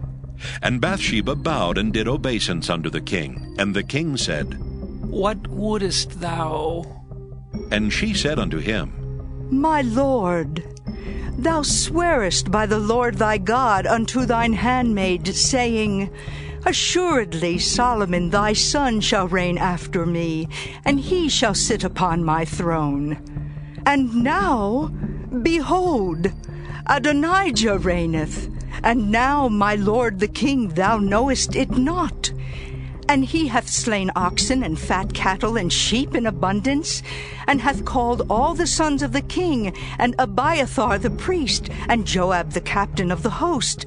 And Bathsheba bowed and did obeisance unto the king. And the king said, What wouldest thou? And she said unto him, My lord, thou swearest by the Lord thy God unto thine handmaid, saying, Assuredly Solomon thy son shall reign after me, and he shall sit upon my throne. And now, behold, Adonijah reigneth, and now, my lord the king, thou knowest it not. And he hath slain oxen and fat cattle and sheep in abundance, and hath called all the sons of the king, and Abiathar the priest, and Joab the captain of the host.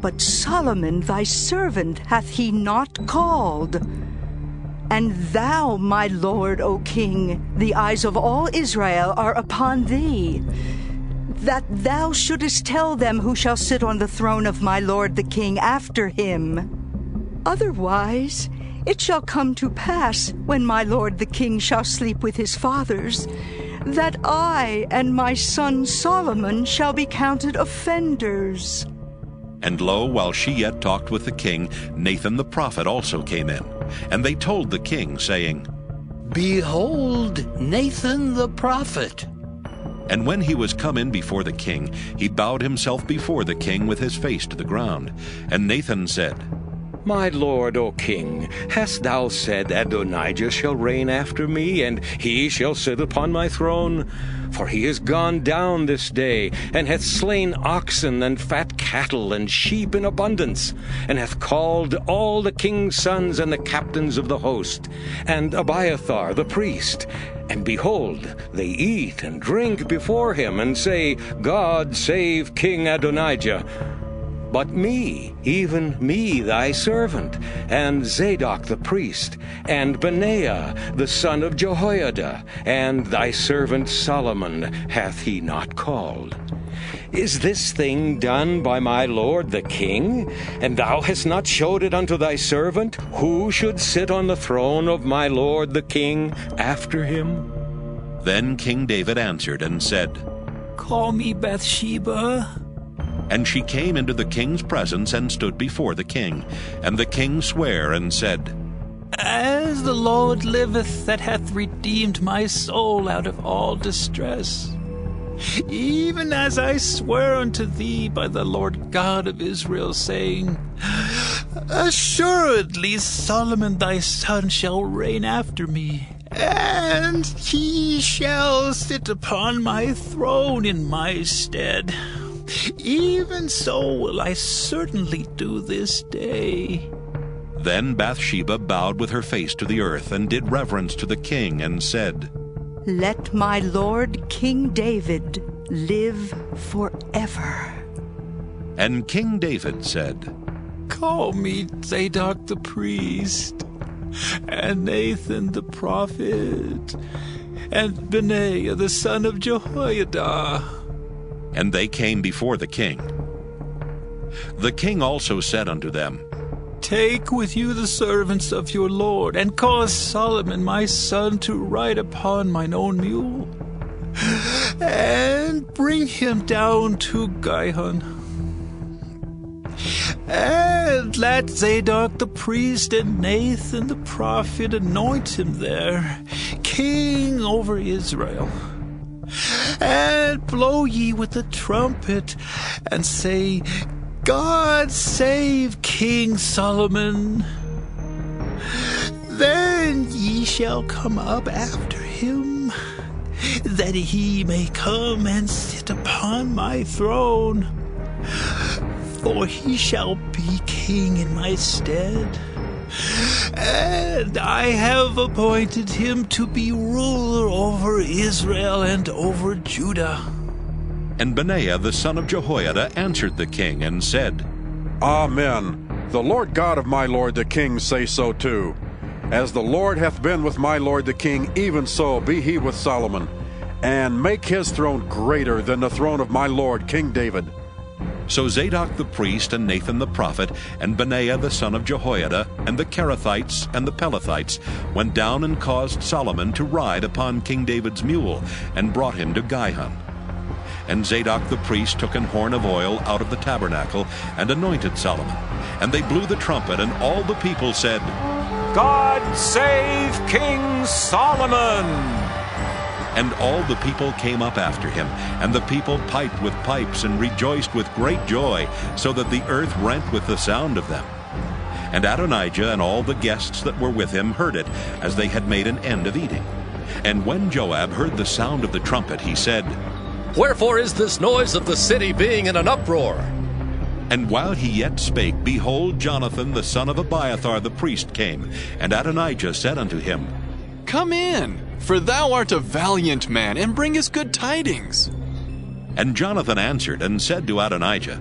But Solomon thy servant hath he not called. And thou, my lord, O king, the eyes of all Israel are upon thee, that thou shouldest tell them who shall sit on the throne of my lord the king after him. Otherwise it shall come to pass, when my lord the king shall sleep with his fathers, that I and my son Solomon shall be counted offenders. And lo, while she yet talked with the king, Nathan the prophet also came in. And they told the king, saying, Behold, Nathan the prophet. And when he was come in before the king, he bowed himself before the king with his face to the ground. And Nathan said, My lord, O king, hast thou said Adonijah shall reign after me, and he shall sit upon my throne? For he is gone down this day, and hath slain oxen and fat cattle, cattle and sheep in abundance, and hath called all the king's sons and the captains of the host, and Abiathar the priest. And behold, they eat and drink before him, and say, God save King Adonijah. But me, even me thy servant, and Zadok the priest, and Benaiah the son of Jehoiada, and thy servant Solomon hath he not called. Is this thing done by my lord the king? And thou hast not showed it unto thy servant, who should sit on the throne of my lord the king after him? Then King David answered and said, Call me Bathsheba. And she came into the king's presence and stood before the king. And the king sware and said, As the Lord liveth, that hath redeemed my soul out of all distress, even as I swear unto thee by the Lord God of Israel, saying, Assuredly Solomon thy son shall reign after me, and he shall sit upon my throne in my stead. Even so will I certainly do this day. Then Bathsheba bowed with her face to the earth, and did reverence to the king, and said, Let my lord King David live forever. And King David said, Call me Zadok the priest, and Nathan the prophet, and Benaiah the son of Jehoiada. And they came before the king. The king also said unto them, Take with you the servants of your lord, and cause Solomon my son to ride upon mine own mule, and bring him down to Gihon. And let Zadok the priest and Nathan the prophet anoint him there, king over Israel. And blow ye with the trumpet, and say, God save King Solomon. Then ye shall come up after him, that he may come and sit upon my throne. For he shall be king in my stead. And I have appointed him to be ruler over Israel and over Judah. And Benaiah the son of Jehoiada answered the king and said, Amen. The Lord God of my lord the king say so too. As the Lord hath been with my lord the king, even so be he with Solomon, and make his throne greater than the throne of my lord King David. So Zadok the priest, and Nathan the prophet, and Benaiah the son of Jehoiada, and the Kerethites and the Pelethites went down and caused Solomon to ride upon King David's mule, and brought him to Gihon. And Zadok the priest took an horn of oil out of the tabernacle, and anointed Solomon. And they blew the trumpet, and all the people said, God save King Solomon! And all the people came up after him, and the people piped with pipes and rejoiced with great joy, so that the earth rent with the sound of them. And Adonijah and all the guests that were with him heard it, as they had made an end of eating. And when Joab heard the sound of the trumpet, he said, Wherefore is this noise of the city being in an uproar? And while he yet spake, behold, Jonathan the son of Abiathar the priest came, and Adonijah said unto him, Come in, for thou art a valiant man, and bringest good tidings. And Jonathan answered and said to Adonijah,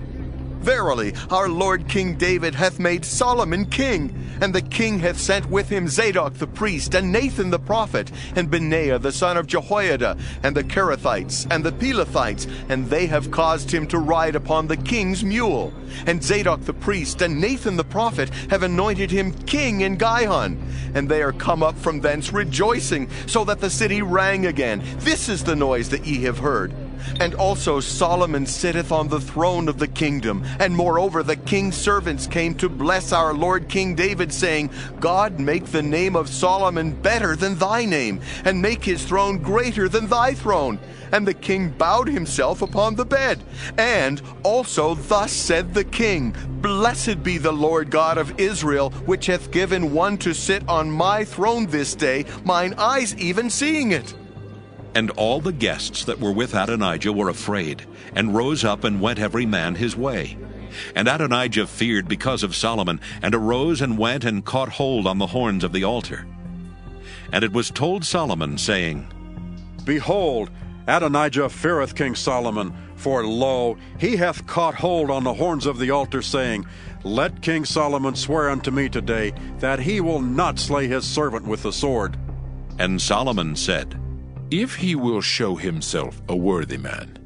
Verily, our lord King David hath made Solomon king, and the king hath sent with him Zadok the priest, and Nathan the prophet, and Benaiah the son of Jehoiada, and the Kerethites, and the Pelethites, and they have caused him to ride upon the king's mule. And Zadok the priest and Nathan the prophet have anointed him king in Gihon. And they are come up from thence rejoicing, so that the city rang again. This is the noise that ye have heard. And also Solomon sitteth on the throne of the kingdom. And moreover the king's servants came to bless our lord King David, saying, God make the name of Solomon better than thy name, and make his throne greater than thy throne. And the king bowed himself upon the bed. And also thus said the king, Blessed be the Lord God of Israel, which hath given one to sit on my throne this day, mine eyes even seeing it. And all the guests that were with Adonijah were afraid, and rose up and went every man his way. And Adonijah feared because of Solomon, and arose and went and caught hold on the horns of the altar. And it was told Solomon, saying, Behold, Adonijah feareth King Solomon, for lo, he hath caught hold on the horns of the altar, saying, Let King Solomon swear unto me today, that he will not slay his servant with the sword. And Solomon said, If he will show himself a worthy man,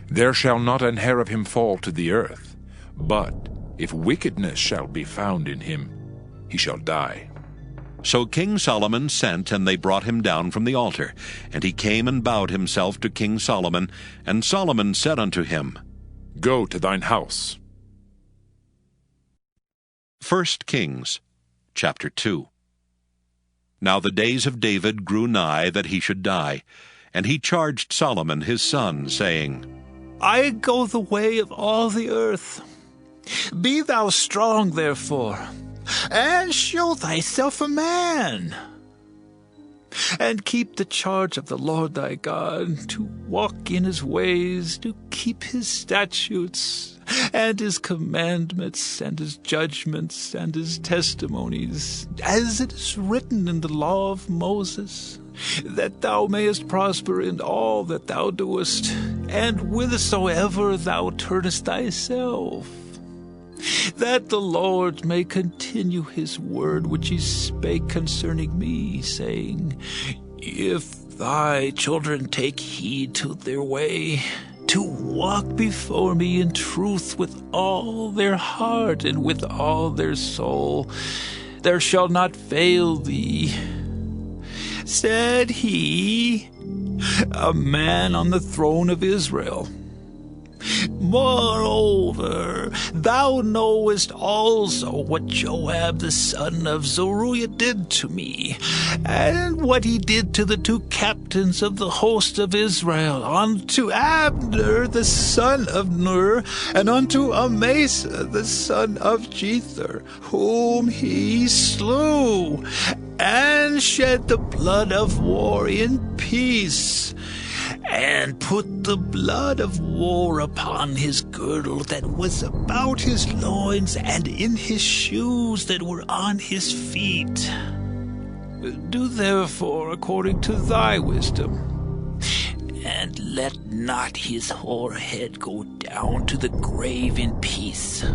there shall not an hair of him fall to the earth. But if wickedness shall be found in him, he shall die. So King Solomon sent, and they brought him down from the altar. And he came and bowed himself to King Solomon. And Solomon said unto him, Go to thine house. 1 Kings chapter 2. Now the days of David grew nigh that he should die. And he charged Solomon his son, saying, I go the way of all the earth. Be thou strong, therefore, and show thyself a man, and keep the charge of the Lord thy God, to walk in his ways, to keep his statutes, and his commandments, and his judgments, and his testimonies, as it is written in the law of Moses, that thou mayest prosper in all that thou doest, and whithersoever thou turnest thyself, that the Lord may continue his word which he spake concerning me, saying, If thy children take heed to their way, to walk before me in truth with all their heart and with all their soul, there shall not fail thee. Said he, a man on the throne of Israel. Moreover, thou knowest also what Joab the son of Zeruiah did to me, and what he did to the 2 captains of the host of Israel, unto Abner the son of Ner, and unto Amasa the son of Jether, whom he slew, and shed the blood of war in peace, and put the blood of war upon his girdle that was about his loins, and in his shoes that were on his feet. Do therefore according to thy wisdom, and let not his hoar head go down to the grave in peace,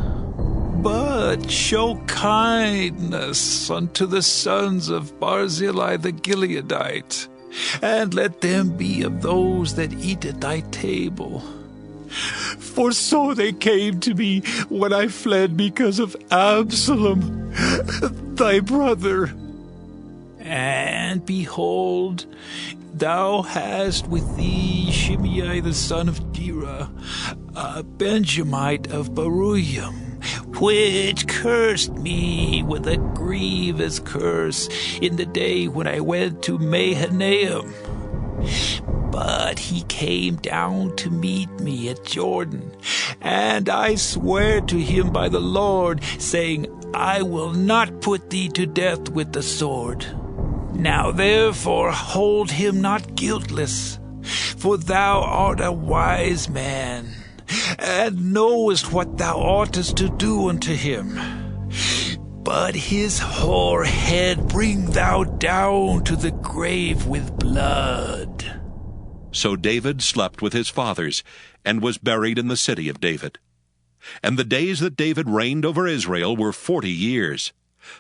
but show kindness unto the sons of Barzillai the Gileadite, and let them be of those that eat at thy table. For so they came to me when I fled because of Absalom, thy brother. And behold, thou hast with thee Shimei the son of Gera, a Benjamite of Baruim, which cursed me with a grievous curse in the day when I went to Mahanaim. But he came down to meet me at Jordan, and I swear to him by the Lord, saying, I will not put thee to death with the sword. Now therefore hold him not guiltless, for thou art a wise man, and knowest what thou oughtest to do unto him. But his hoar head bring thou down to the grave with blood. So David slept with his fathers, and was buried in the city of David. And the days that David reigned over Israel were 40 years.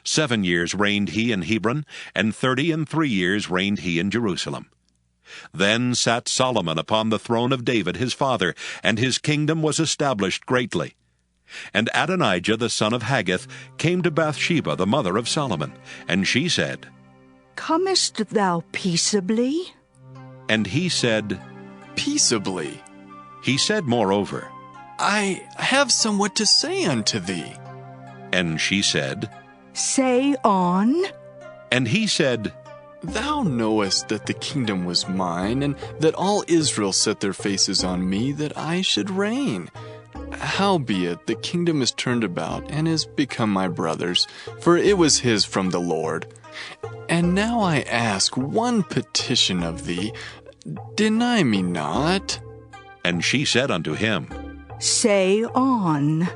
7 years reigned he in Hebron, and 33 years reigned he in Jerusalem. Then sat Solomon upon the throne of David his father, and his kingdom was established greatly. And Adonijah the son of Haggith came to Bathsheba the mother of Solomon, and she said, Comest thou peaceably? And he said, Peaceably. He said moreover, I have somewhat to say unto thee. And she said, Say on. And he said, Thou knowest that the kingdom was mine, and that all Israel set their faces on me, that I should reign. Howbeit the kingdom is turned about, and is become my brother's, for it was his from the Lord. And now I ask one petition of thee, deny me not. And she said unto him, Say on.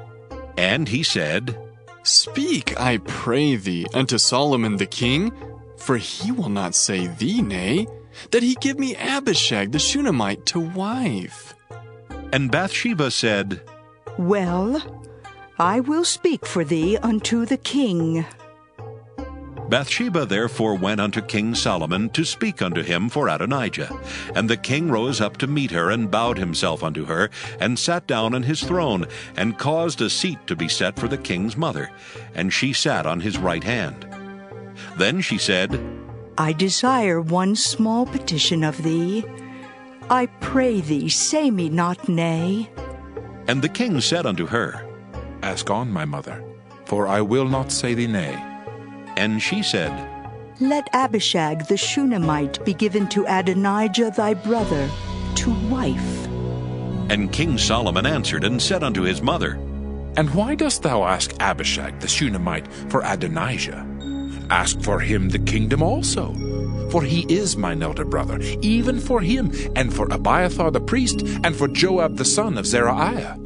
And he said, Speak, I pray thee, unto Solomon the king, for he will not say thee nay, that he give me Abishag the Shunammite to wife. And Bathsheba said, Well, I will speak for thee unto the king. Bathsheba therefore went unto King Solomon to speak unto him for Adonijah. And the king rose up to meet her, and bowed himself unto her, and sat down on his throne, and caused a seat to be set for the king's mother, and she sat on his right hand. Then she said, I desire one small petition of thee. I pray thee, say me not nay. And the king said unto her, Ask on, my mother, for I will not say thee nay. And she said, Let Abishag the Shunammite be given to Adonijah thy brother, to wife. And King Solomon answered and said unto his mother, And why dost thou ask Abishag the Shunammite for Adonijah? Ask for him the kingdom also, for he is mine elder brother, even for him, and for Abiathar the priest, and for Joab the son of Zeruiah.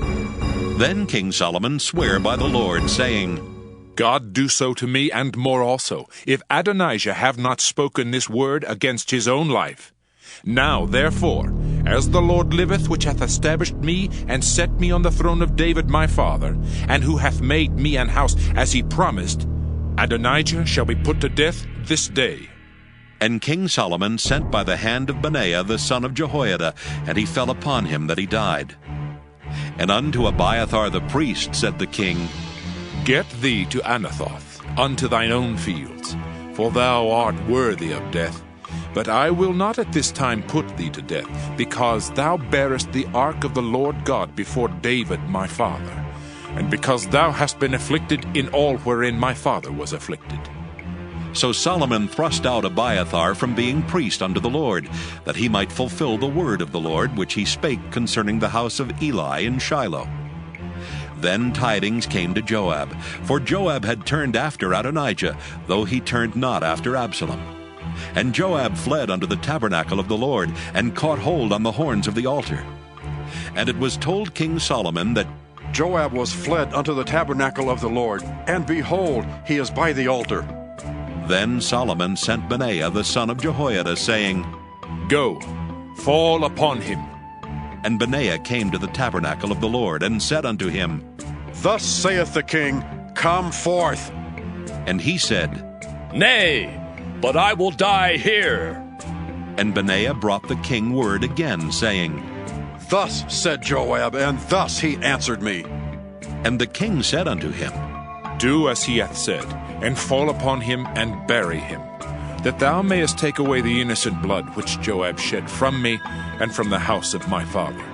Then King Solomon sware by the Lord, saying, God do so to me, and more also, if Adonijah have not spoken this word against his own life. Now, therefore, as the Lord liveth, which hath established me, and set me on the throne of David my father, and who hath made me an house as he promised, Adonijah shall be put to death this day. And King Solomon sent by the hand of Benaiah the son of Jehoiada, and he fell upon him that he died. And unto Abiathar the priest said the king, Get thee to Anathoth, unto thine own fields, for thou art worthy of death. But I will not at this time put thee to death, because thou bearest the ark of the Lord God before David my father, and because thou hast been afflicted in all wherein my father was afflicted. So Solomon thrust out Abiathar from being priest unto the Lord, that he might fulfill the word of the Lord which he spake concerning the house of Eli in Shiloh. Then tidings came to Joab, for Joab had turned after Adonijah, though he turned not after Absalom. And Joab fled unto the tabernacle of the Lord, and caught hold on the horns of the altar. And it was told King Solomon that Joab was fled unto the tabernacle of the Lord, and behold, he is by the altar. Then Solomon sent Benaiah the son of Jehoiada, saying, Go, fall upon him. And Benaiah came to the tabernacle of the Lord, and said unto him, Thus saith the king, Come forth. And he said, Nay, but I will die here. And Benaiah brought the king word again, saying, Thus said Joab, and thus he answered me. And the king said unto him, Do as he hath said, and fall upon him, and bury him, that thou mayest take away the innocent blood which Joab shed from me, and from the house of my father.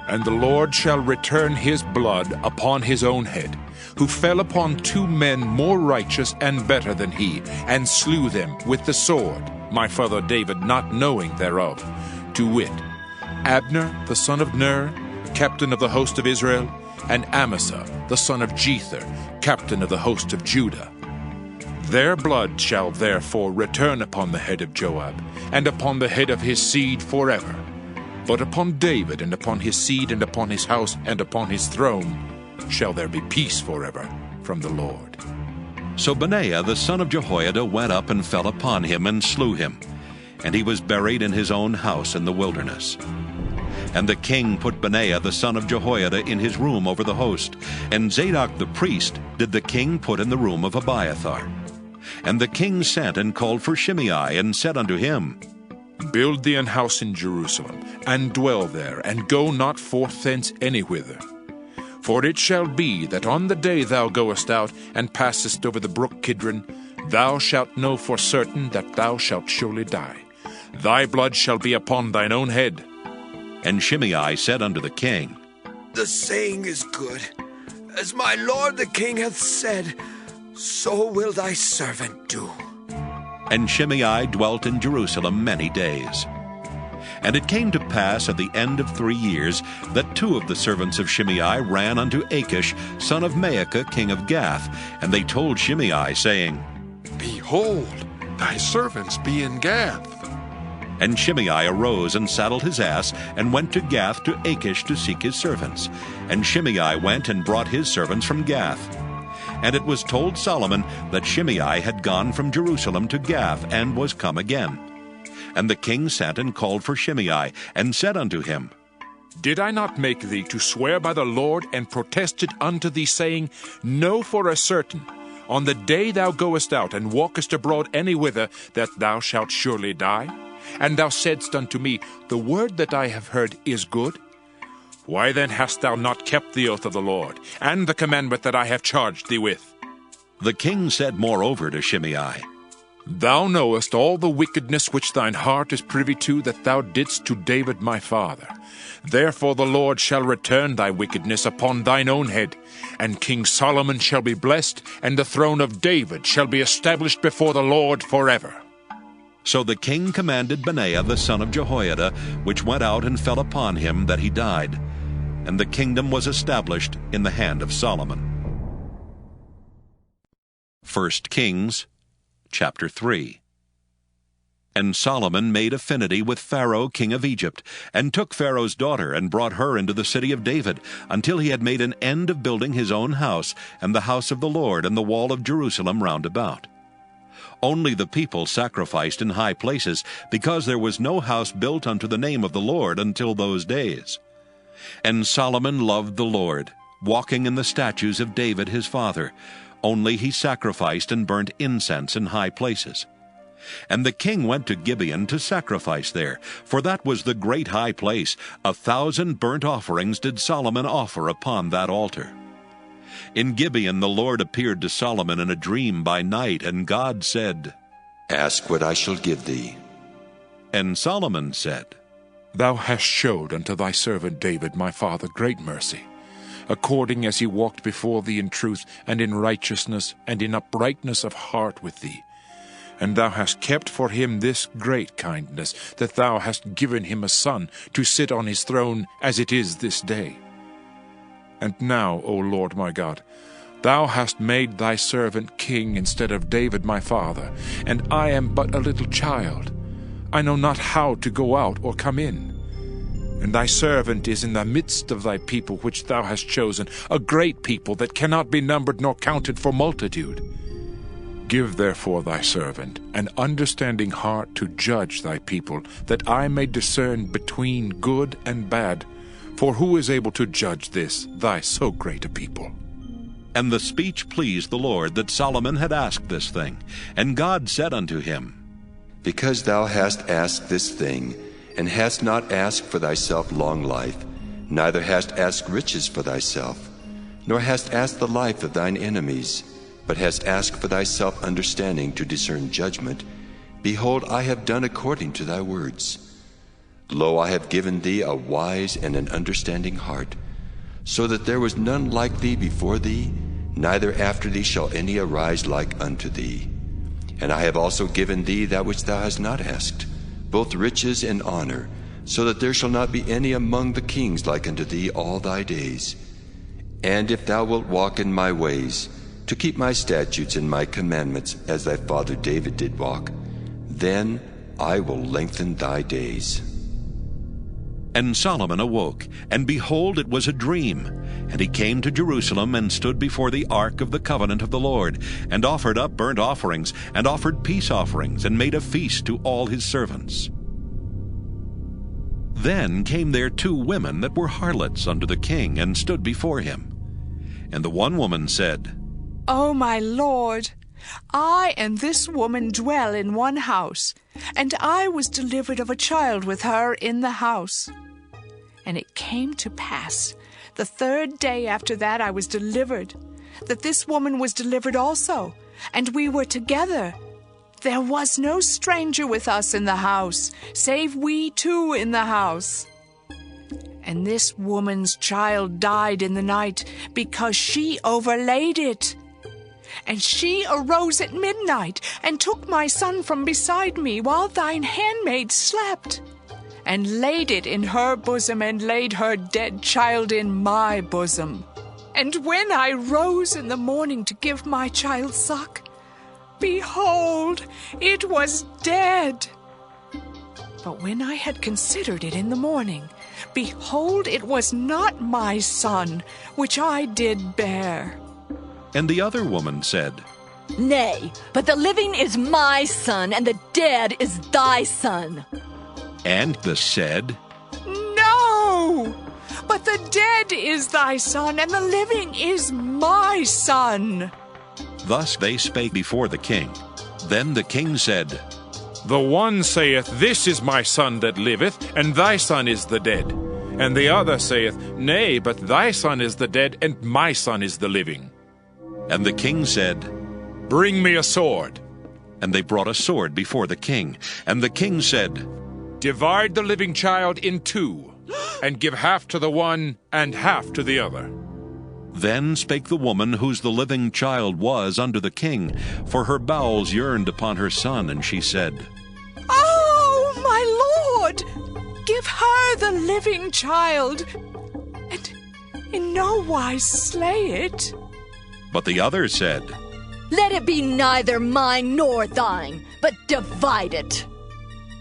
And the Lord shall return his blood upon his own head, who fell upon 2 men more righteous and better than he, and slew them with the sword, my father David not knowing thereof, to wit, Abner the son of Ner, captain of the host of Israel, and Amasa the son of Jether, captain of the host of Judah. Their blood shall therefore return upon the head of Joab, and upon the head of his seed forever. But upon David, and upon his seed, and upon his house, and upon his throne, shall there be peace forever from the Lord. So Benaiah the son of Jehoiada went up and fell upon him, and slew him. And he was buried in his own house in the wilderness. And the king put Benaiah the son of Jehoiada in his room over the host, and Zadok the priest did the king put in the room of Abiathar. And the king sent and called for Shimei, and said unto him, Build thee an house in Jerusalem, and dwell there, and go not forth thence anywhither. For it shall be that on the day thou goest out, and passest over the brook Kidron, thou shalt know for certain that thou shalt surely die. Thy blood shall be upon thine own head. And Shimei said unto the king, The saying is good. As my lord the king hath said, so will thy servant do. And Shimei dwelt in Jerusalem many days. And it came to pass at the end of 3 years that 2 of the servants of Shimei ran unto Achish, son of Maacah, king of Gath. And they told Shimei, saying, Behold, thy servants be in Gath. And Shimei arose and saddled his ass, and went to Gath to Achish to seek his servants. And Shimei went and brought his servants from Gath. And it was told Solomon that Shimei had gone from Jerusalem to Gath, and was come again. And the king sent and called for Shimei, and said unto him, Did I not make thee to swear by the Lord, and protested unto thee, saying, Know for a certain, on the day thou goest out, and walkest abroad any whither, that thou shalt surely die? And thou saidst unto me, The word that I have heard is good. Why then hast thou not kept the oath of the Lord, and the commandment that I have charged thee with? The king said moreover to Shimei, Thou knowest all the wickedness which thine heart is privy to, that thou didst to David my father. Therefore the Lord shall return thy wickedness upon thine own head, and King Solomon shall be blessed, and the throne of David shall be established before the Lord forever. So the king commanded Benaiah the son of Jehoiada, which went out and fell upon him, that he died. And the kingdom was established in the hand of Solomon. 1 Kings chapter 3. And Solomon made affinity with Pharaoh king of Egypt, and took Pharaoh's daughter, and brought her into the city of David, until he had made an end of building his own house, and the house of the Lord, and the wall of Jerusalem round about. Only the people sacrificed in high places, because there was no house built unto the name of the Lord until those days. And Solomon loved the Lord, walking in the statutes of David his father. Only he sacrificed and burnt incense in high places. And the king went to Gibeon to sacrifice there, for that was the great high place. 1,000 burnt offerings did Solomon offer upon that altar. In Gibeon the Lord appeared to Solomon in a dream by night, and God said, Ask what I shall give thee. And Solomon said, Thou hast showed unto thy servant David my father great mercy, according as he walked before thee in truth, and in righteousness, and in uprightness of heart with thee. And thou hast kept for him this great kindness, that thou hast given him a son to sit on his throne, as it is this day. And now, O Lord my God, thou hast made thy servant king instead of David my father, and I am but a little child. I know not how to go out or come in. And thy servant is in the midst of thy people which thou hast chosen, a great people that cannot be numbered nor counted for multitude. Give therefore thy servant an understanding heart to judge thy people, that I may discern between good and bad. For who is able to judge this, thy so great a people? And the speech pleased the Lord, that Solomon had asked this thing. And God said unto him, Because thou hast asked this thing, and hast not asked for thyself long life, neither hast asked riches for thyself, nor hast asked the life of thine enemies, but hast asked for thyself understanding to discern judgment, behold, I have done according to thy words. Lo, I have given thee a wise and an understanding heart, so that there was none like thee before thee, neither after thee shall any arise like unto thee. And I have also given thee that which thou hast not asked, both riches and honor, so that there shall not be any among the kings like unto thee all thy days. And if thou wilt walk in my ways, to keep my statutes and my commandments, as thy father David did walk, then I will lengthen thy days. And Solomon awoke, and behold, it was a dream. And he came to Jerusalem, and stood before the ark of the covenant of the Lord, and offered up burnt offerings, and offered peace offerings, and made a feast to all his servants. Then came there 2 women that were harlots unto the king, and stood before him. And the one woman said, O my lord, I and this woman dwell in one house, and I was delivered of a child with her in the house. And it came to pass, the 3rd day after that I was delivered, that this woman was delivered also, and we were together. There was no stranger with us in the house, save we 2 in the house. And this woman's child died in the night, because she overlaid it. And she arose at midnight, and took my son from beside me, while thine handmaid slept, and laid it in her bosom, and laid her dead child in my bosom. And when I rose in the morning to give my child suck, behold, it was dead. But when I had considered it in the morning, behold, it was not my son which I did bear. And the other woman said, Nay, but the living is my son, and the dead is thy son. And the said, No, but the dead is thy son, and the living is my son. Thus they spake before the king. Then the king said, The one saith, This is my son that liveth, and thy son is the dead. And the other saith, Nay, but thy son is the dead, and my son is the living. And the king said, Bring me a sword. And they brought a sword before the king. And the king said, Divide the living child in two, and give half to the one and half to the other. Then spake the woman whose the living child was unto the king, for her bowels yearned upon her son, and she said, Oh, my lord, give her the living child, and in no wise slay it. But the other said, Let it be neither mine nor thine, but divide it.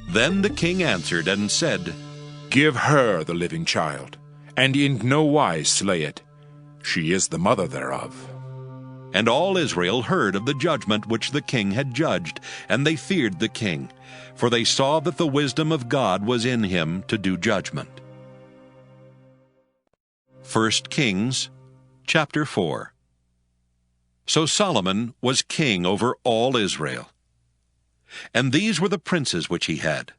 Then the king answered and said, Give her the living child, and in no wise slay it. She is the mother thereof. And all Israel heard of the judgment which the king had judged, and they feared the king, for they saw that the wisdom of God was in him to do judgment. 1 Kings chapter 4. So Solomon was king over all Israel. And these were the princes which he had: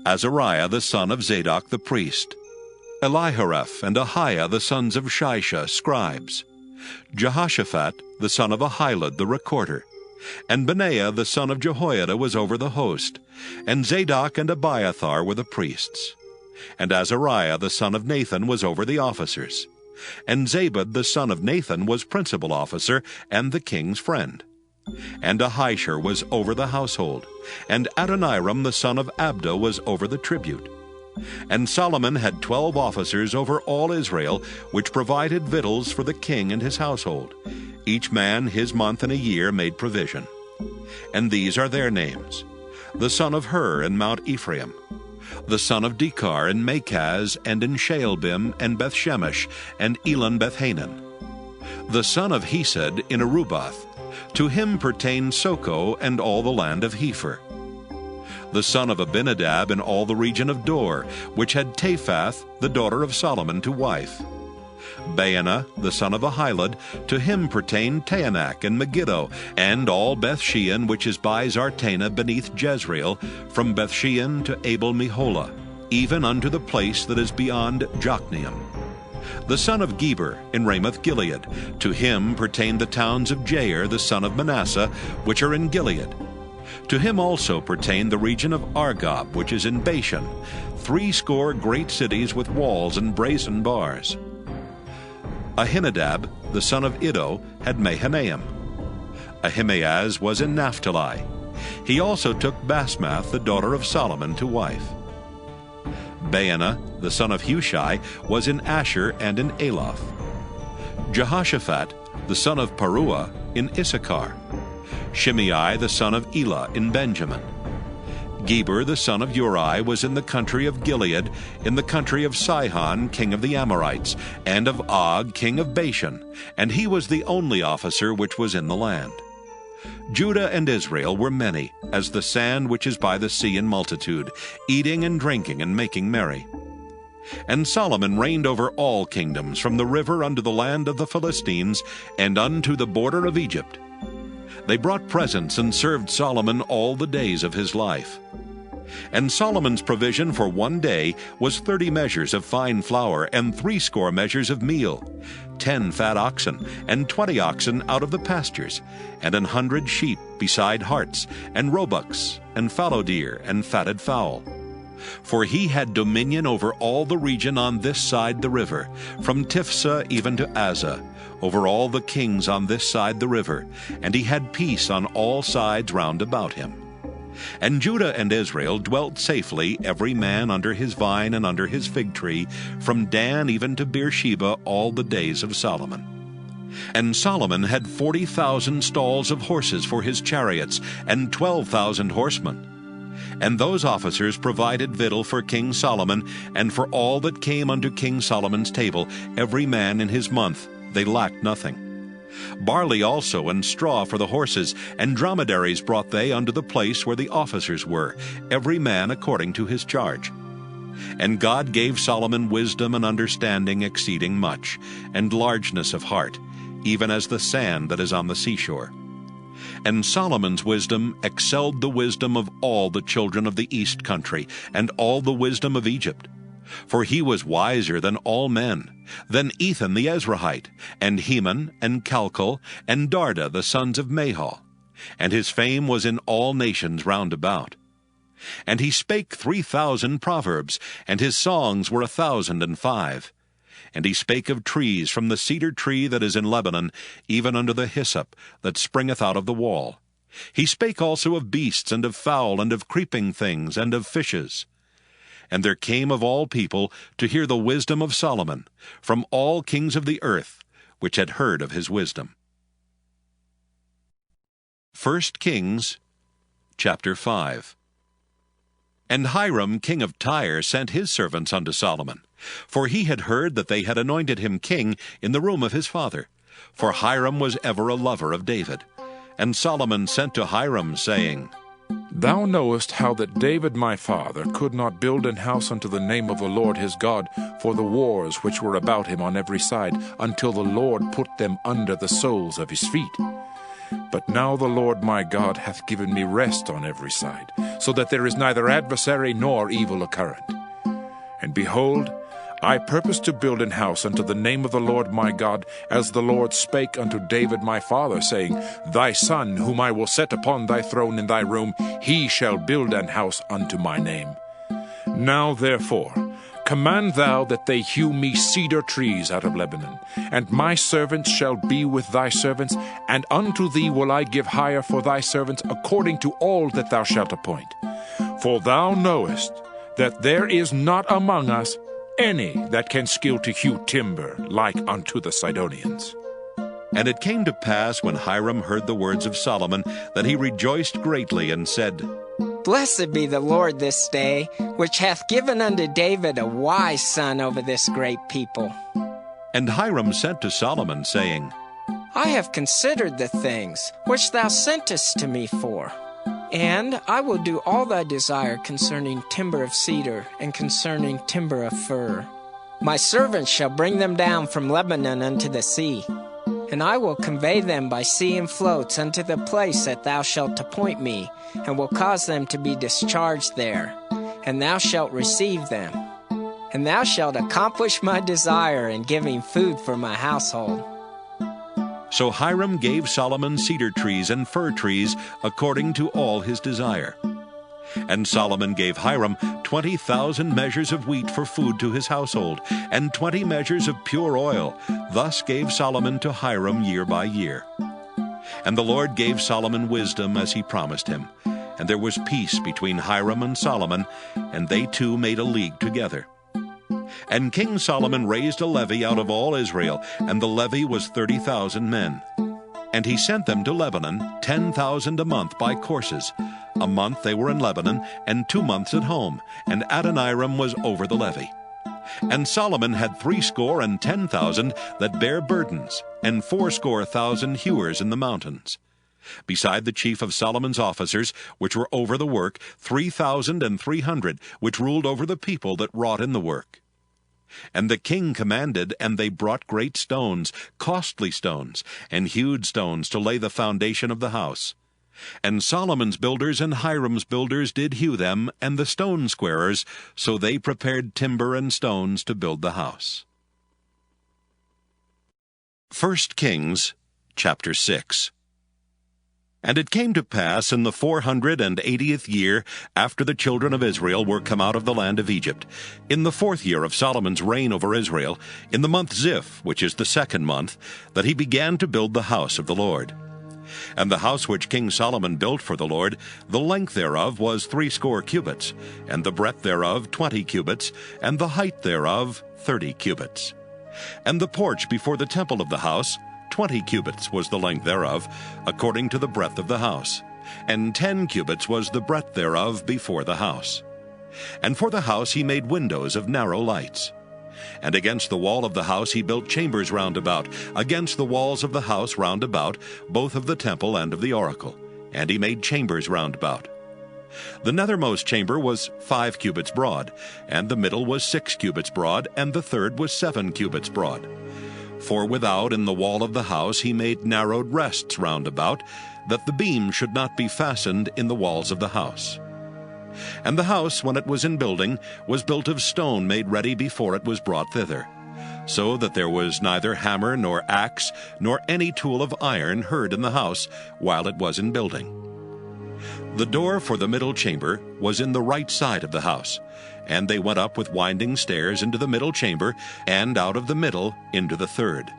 Azariah the son of Zadok the priest, Elihoreph and Ahiah the sons of Shisha, scribes, Jehoshaphat the son of Ahilud the recorder, and Benaiah the son of Jehoiada was over the host, and Zadok and Abiathar were the priests, and Azariah the son of Nathan was over the officers, and Zabud the son of Nathan was principal officer and the king's friend, and Ahishar was over the household, and Adoniram the son of Abda was over the tribute. And Solomon had 12 officers over all Israel, which provided victuals for the king and his household. Each man his month and a year made provision. And these are their names: the son of Hur in Mount Ephraim, the son of Dekar in Makaz, and in Shaalbim, and Bethshemesh, and Elon Bethhanan, the son of Hesed in Arubath. To him pertained Soko and all the land of Hepher. The son of Abinadab in all the region of Dor, which had Taphath, the daughter of Solomon, to wife. Baana, the son of Ahilud, to him pertained Taanach and Megiddo, and all Bethshean, which is by Zartana beneath Jezreel, from Bethshean to Abel-Meholah, even unto the place that is beyond Jokneam. The son of Geber in Ramoth-Gilead, to him pertained the towns of Jair, the son of Manasseh, which are in Gilead. To him also pertained the region of Argob, which is in Bashan, 80 great cities with walls and brazen bars. Ahinadab, the son of Iddo, had Mahanaim. Ahimaaz was in Naphtali. He also took Basmath, the daughter of Solomon, to wife. Baana, the son of Hushai, was in Asher and in Aloth. Jehoshaphat, the son of Paruah, in Issachar. Shimei the son of Elah in Benjamin. Geber the son of Uri was in the country of Gilead, in the country of Sihon king of the Amorites, and of Og king of Bashan, and he was the only officer which was in the land. Judah and Israel were many, as the sand which is by the sea in multitude, eating and drinking and making merry. And Solomon reigned over all kingdoms, from the river unto the land of the Philistines, and unto the border of Egypt. They brought presents and served Solomon all the days of his life. And Solomon's provision for one day was 30 measures of fine flour, and 80 measures of meal, 10 fat oxen, and 20 oxen out of the pastures, and 100 sheep beside harts, and roebucks, and fallow deer, and fatted fowl. For he had dominion over all the region on this side the river, from Tiphsah even to Azzah, over all the kings on this side the river, and he had peace on all sides round about him. And Judah and Israel dwelt safely, every man under his vine and under his fig tree, from Dan even to Beersheba, all the days of Solomon. And Solomon had 40,000 stalls of horses for his chariots, and 12,000 horsemen. And those officers provided victual for King Solomon, and for all that came unto King Solomon's table, every man in his month. They lacked nothing. Barley also and straw for the horses, and dromedaries brought they unto the place where the officers were, every man according to his charge. And God gave Solomon wisdom and understanding exceeding much, and largeness of heart, even as the sand that is on the seashore. And Solomon's wisdom excelled the wisdom of all the children of the east country, and all the wisdom of Egypt. For he was wiser than all men, than Ethan the Ezrahite, and Heman, and Calcol, and Darda the sons of Mahol. And his fame was in all nations round about. And he spake 3,000 proverbs, and his songs were 1,005. And he spake of trees, from the cedar tree that is in Lebanon, even unto the hyssop that springeth out of the wall. He spake also of beasts, and of fowl, and of creeping things, and of fishes. And there came of all people to hear the wisdom of Solomon, from all kings of the earth, which had heard of his wisdom. 1 Kings chapter 5. And Hiram king of Tyre sent his servants unto Solomon, for he had heard that they had anointed him king in the room of his father. For Hiram was ever a lover of David. And Solomon sent to Hiram, saying, Thou knowest how that David my father could not build an house unto the name of the Lord his God for the wars which were about him on every side, until the Lord put them under the soles of his feet. But now the Lord my God hath given me rest on every side, so that there is neither adversary nor evil occurrent. And behold, I purpose to build an house unto the name of the Lord my God, as the Lord spake unto David my father, saying, Thy son, whom I will set upon thy throne in thy room, he shall build an house unto my name. Now therefore, command thou that they hew me cedar trees out of Lebanon, and my servants shall be with thy servants, and unto thee will I give hire for thy servants according to all that thou shalt appoint. For thou knowest that there is not among us any that can skill to hew timber like unto the Sidonians. And it came to pass, when Hiram heard the words of Solomon, that he rejoiced greatly, and said, Blessed be the Lord this day, which hath given unto David a wise son over this great people. And Hiram sent to Solomon, saying, I have considered the things which thou sentest to me for, and I will do all thy desire concerning timber of cedar, and concerning timber of fir. My servants shall bring them down from Lebanon unto the sea, and I will convey them by sea and floats unto the place that thou shalt appoint me, and will cause them to be discharged there, and thou shalt receive them. And thou shalt accomplish my desire in giving food for my household. So Hiram gave Solomon cedar trees and fir trees according to all his desire. And Solomon gave Hiram 20,000 measures of wheat for food to his household, and 20 measures of pure oil. Thus gave Solomon to Hiram year by year. And the Lord gave Solomon wisdom as he promised him. And there was peace between Hiram and Solomon, and they two made a league together. And King Solomon raised a levy out of all Israel, and the levy was 30,000 men. And he sent them to Lebanon, 10,000 a month by courses. A month they were in Lebanon, and 2 months at home, and Adoniram was over the levy. And Solomon had 70,010 that bare burdens, and 80,000 hewers in the mountains. Beside the chief of Solomon's officers, which were over the work, 3,300, which ruled over the people that wrought in the work. And the king commanded, and they brought great stones, costly stones, and hewed stones to lay the foundation of the house. And Solomon's builders and Hiram's builders did hew them, and the stone squarers, so they prepared timber and stones to build the house. 1 Kings chapter 6. And it came to pass in the 480th year after the children of Israel were come out of the land of Egypt, in the 4th year of Solomon's reign over Israel, in the month Ziph, which is the 2nd month, that he began to build the house of the Lord. And the house which King Solomon built for the Lord, the length thereof was 60 cubits, and the breadth thereof 20 cubits, and the height thereof 30 cubits. And the porch before the temple of the house, 20 cubits was the length thereof, according to the breadth of the house. and 10 cubits was the breadth thereof before the house. And for the house he made windows of narrow lights. And against the wall of the house he built chambers round about, against the walls of the house round about, both of the temple and of the oracle. And he made chambers round about. The nethermost chamber was 5 cubits broad, and the middle was 6 cubits broad, and the third was 7 cubits broad. For without in the wall of the house he made narrowed rests round about, that the beam should not be fastened in the walls of the house. And the house, when it was in building, was built of stone made ready before it was brought thither, so that there was neither hammer nor axe nor any tool of iron heard in the house while it was in building. The door for the middle chamber was in the right side of the house, and they went up with winding stairs into the middle chamber, and out of the middle into the third.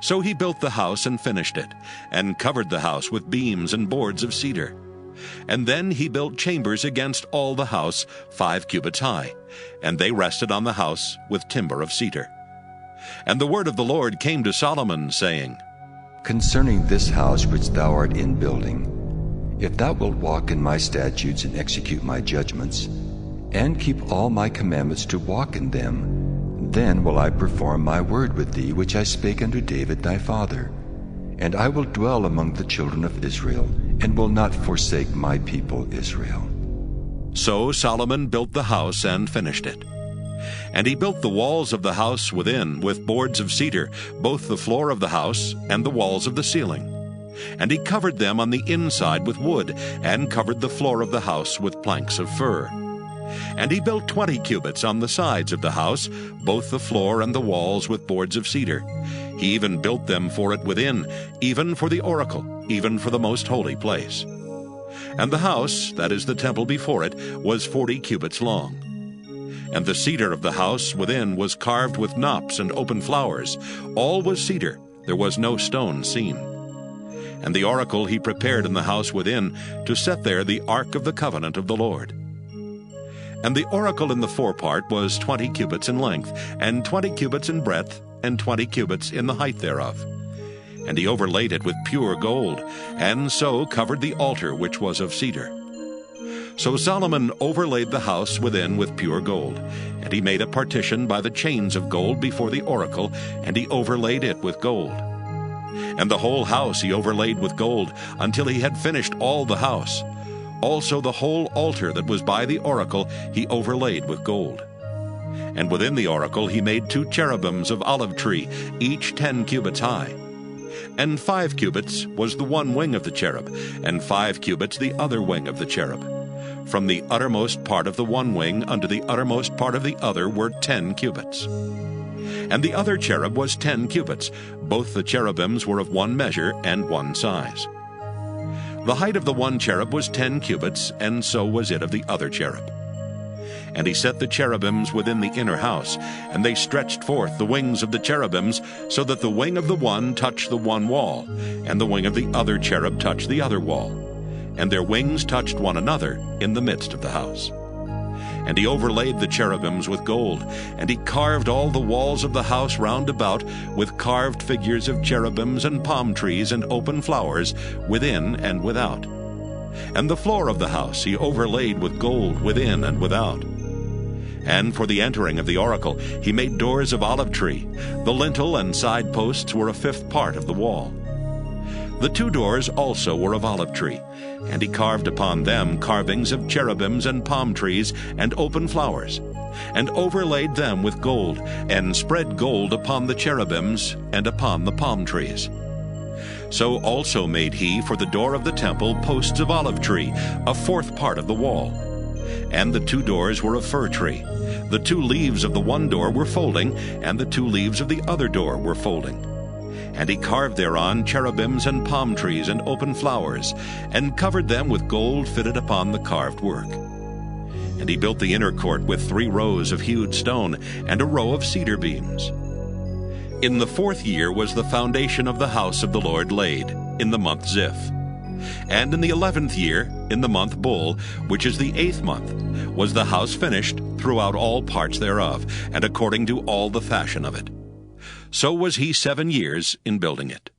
So he built the house and finished it, and covered the house with beams and boards of cedar. And then he built chambers against all the house 5 cubits high, and they rested on the house with timber of cedar. And the word of the Lord came to Solomon, saying, Concerning this house which thou art in building, if thou wilt walk in my statutes and execute my judgments, and keep all my commandments to walk in them, then will I perform my word with thee which I spake unto David thy father. And I will dwell among the children of Israel, and will not forsake my people Israel. So Solomon built the house and finished it. And he built the walls of the house within with boards of cedar, both the floor of the house and the walls of the ceiling. And he covered them on the inside with wood, and covered the floor of the house with planks of fir. And he built 20 cubits on the sides of the house, both the floor and the walls with boards of cedar. He even built them for it within, even for the oracle, even for the most holy place. And the house, that is the temple before it, was 40 cubits long. And the cedar of the house within was carved with knops and open flowers. All was cedar, there was no stone seen. And the oracle he prepared in the house within, to set there the ark of the covenant of the Lord. And the oracle in the forepart was 20 cubits in length, and 20 cubits in breadth, and 20 cubits in the height thereof. And he overlaid it with pure gold, and so covered the altar which was of cedar. So Solomon overlaid the house within with pure gold, and he made a partition by the chains of gold before the oracle, and he overlaid it with gold. And the whole house he overlaid with gold, until he had finished all the house. Also the whole altar that was by the oracle he overlaid with gold. And within the oracle he made 2 cherubims of olive tree, each 10 cubits high. And 5 cubits was the one wing of the cherub, and 5 cubits the other wing of the cherub. From the uttermost part of the one wing unto the uttermost part of the other were 10 cubits. And the other cherub was 10 cubits. Both the cherubims were of one measure and one size. The height of the one cherub was 10 cubits, and so was it of the other cherub. And he set the cherubims within the inner house, and they stretched forth the wings of the cherubims, so that the wing of the one touched the one wall, and the wing of the other cherub touched the other wall. And their wings touched one another in the midst of the house. And he overlaid the cherubims with gold, and he carved all the walls of the house round about with carved figures of cherubims and palm trees and open flowers within and without. And the floor of the house he overlaid with gold within and without. And for the entering of the oracle he made doors of olive tree. The lintel and side posts were a 5th part of the wall. The 2 doors also were of olive tree, and he carved upon them carvings of cherubims and palm trees and open flowers, and overlaid them with gold, and spread gold upon the cherubims and upon the palm trees. So also made he for the door of the temple posts of olive tree, a 4th part of the wall. And the 2 doors were of fir tree. The 2 leaves of the one door were folding, and the 2 leaves of the other door were folding. And he carved thereon cherubims and palm trees and open flowers, and covered them with gold fitted upon the carved work. And he built the inner court with 3 rows of hewed stone, and a row of cedar beams. In the 4th year was the foundation of the house of the Lord laid, in the month Ziph. And in the 11th year, in the month Bul, which is the 8th month, was the house finished throughout all parts thereof, and according to all the fashion of it. So was he 7 years in building it.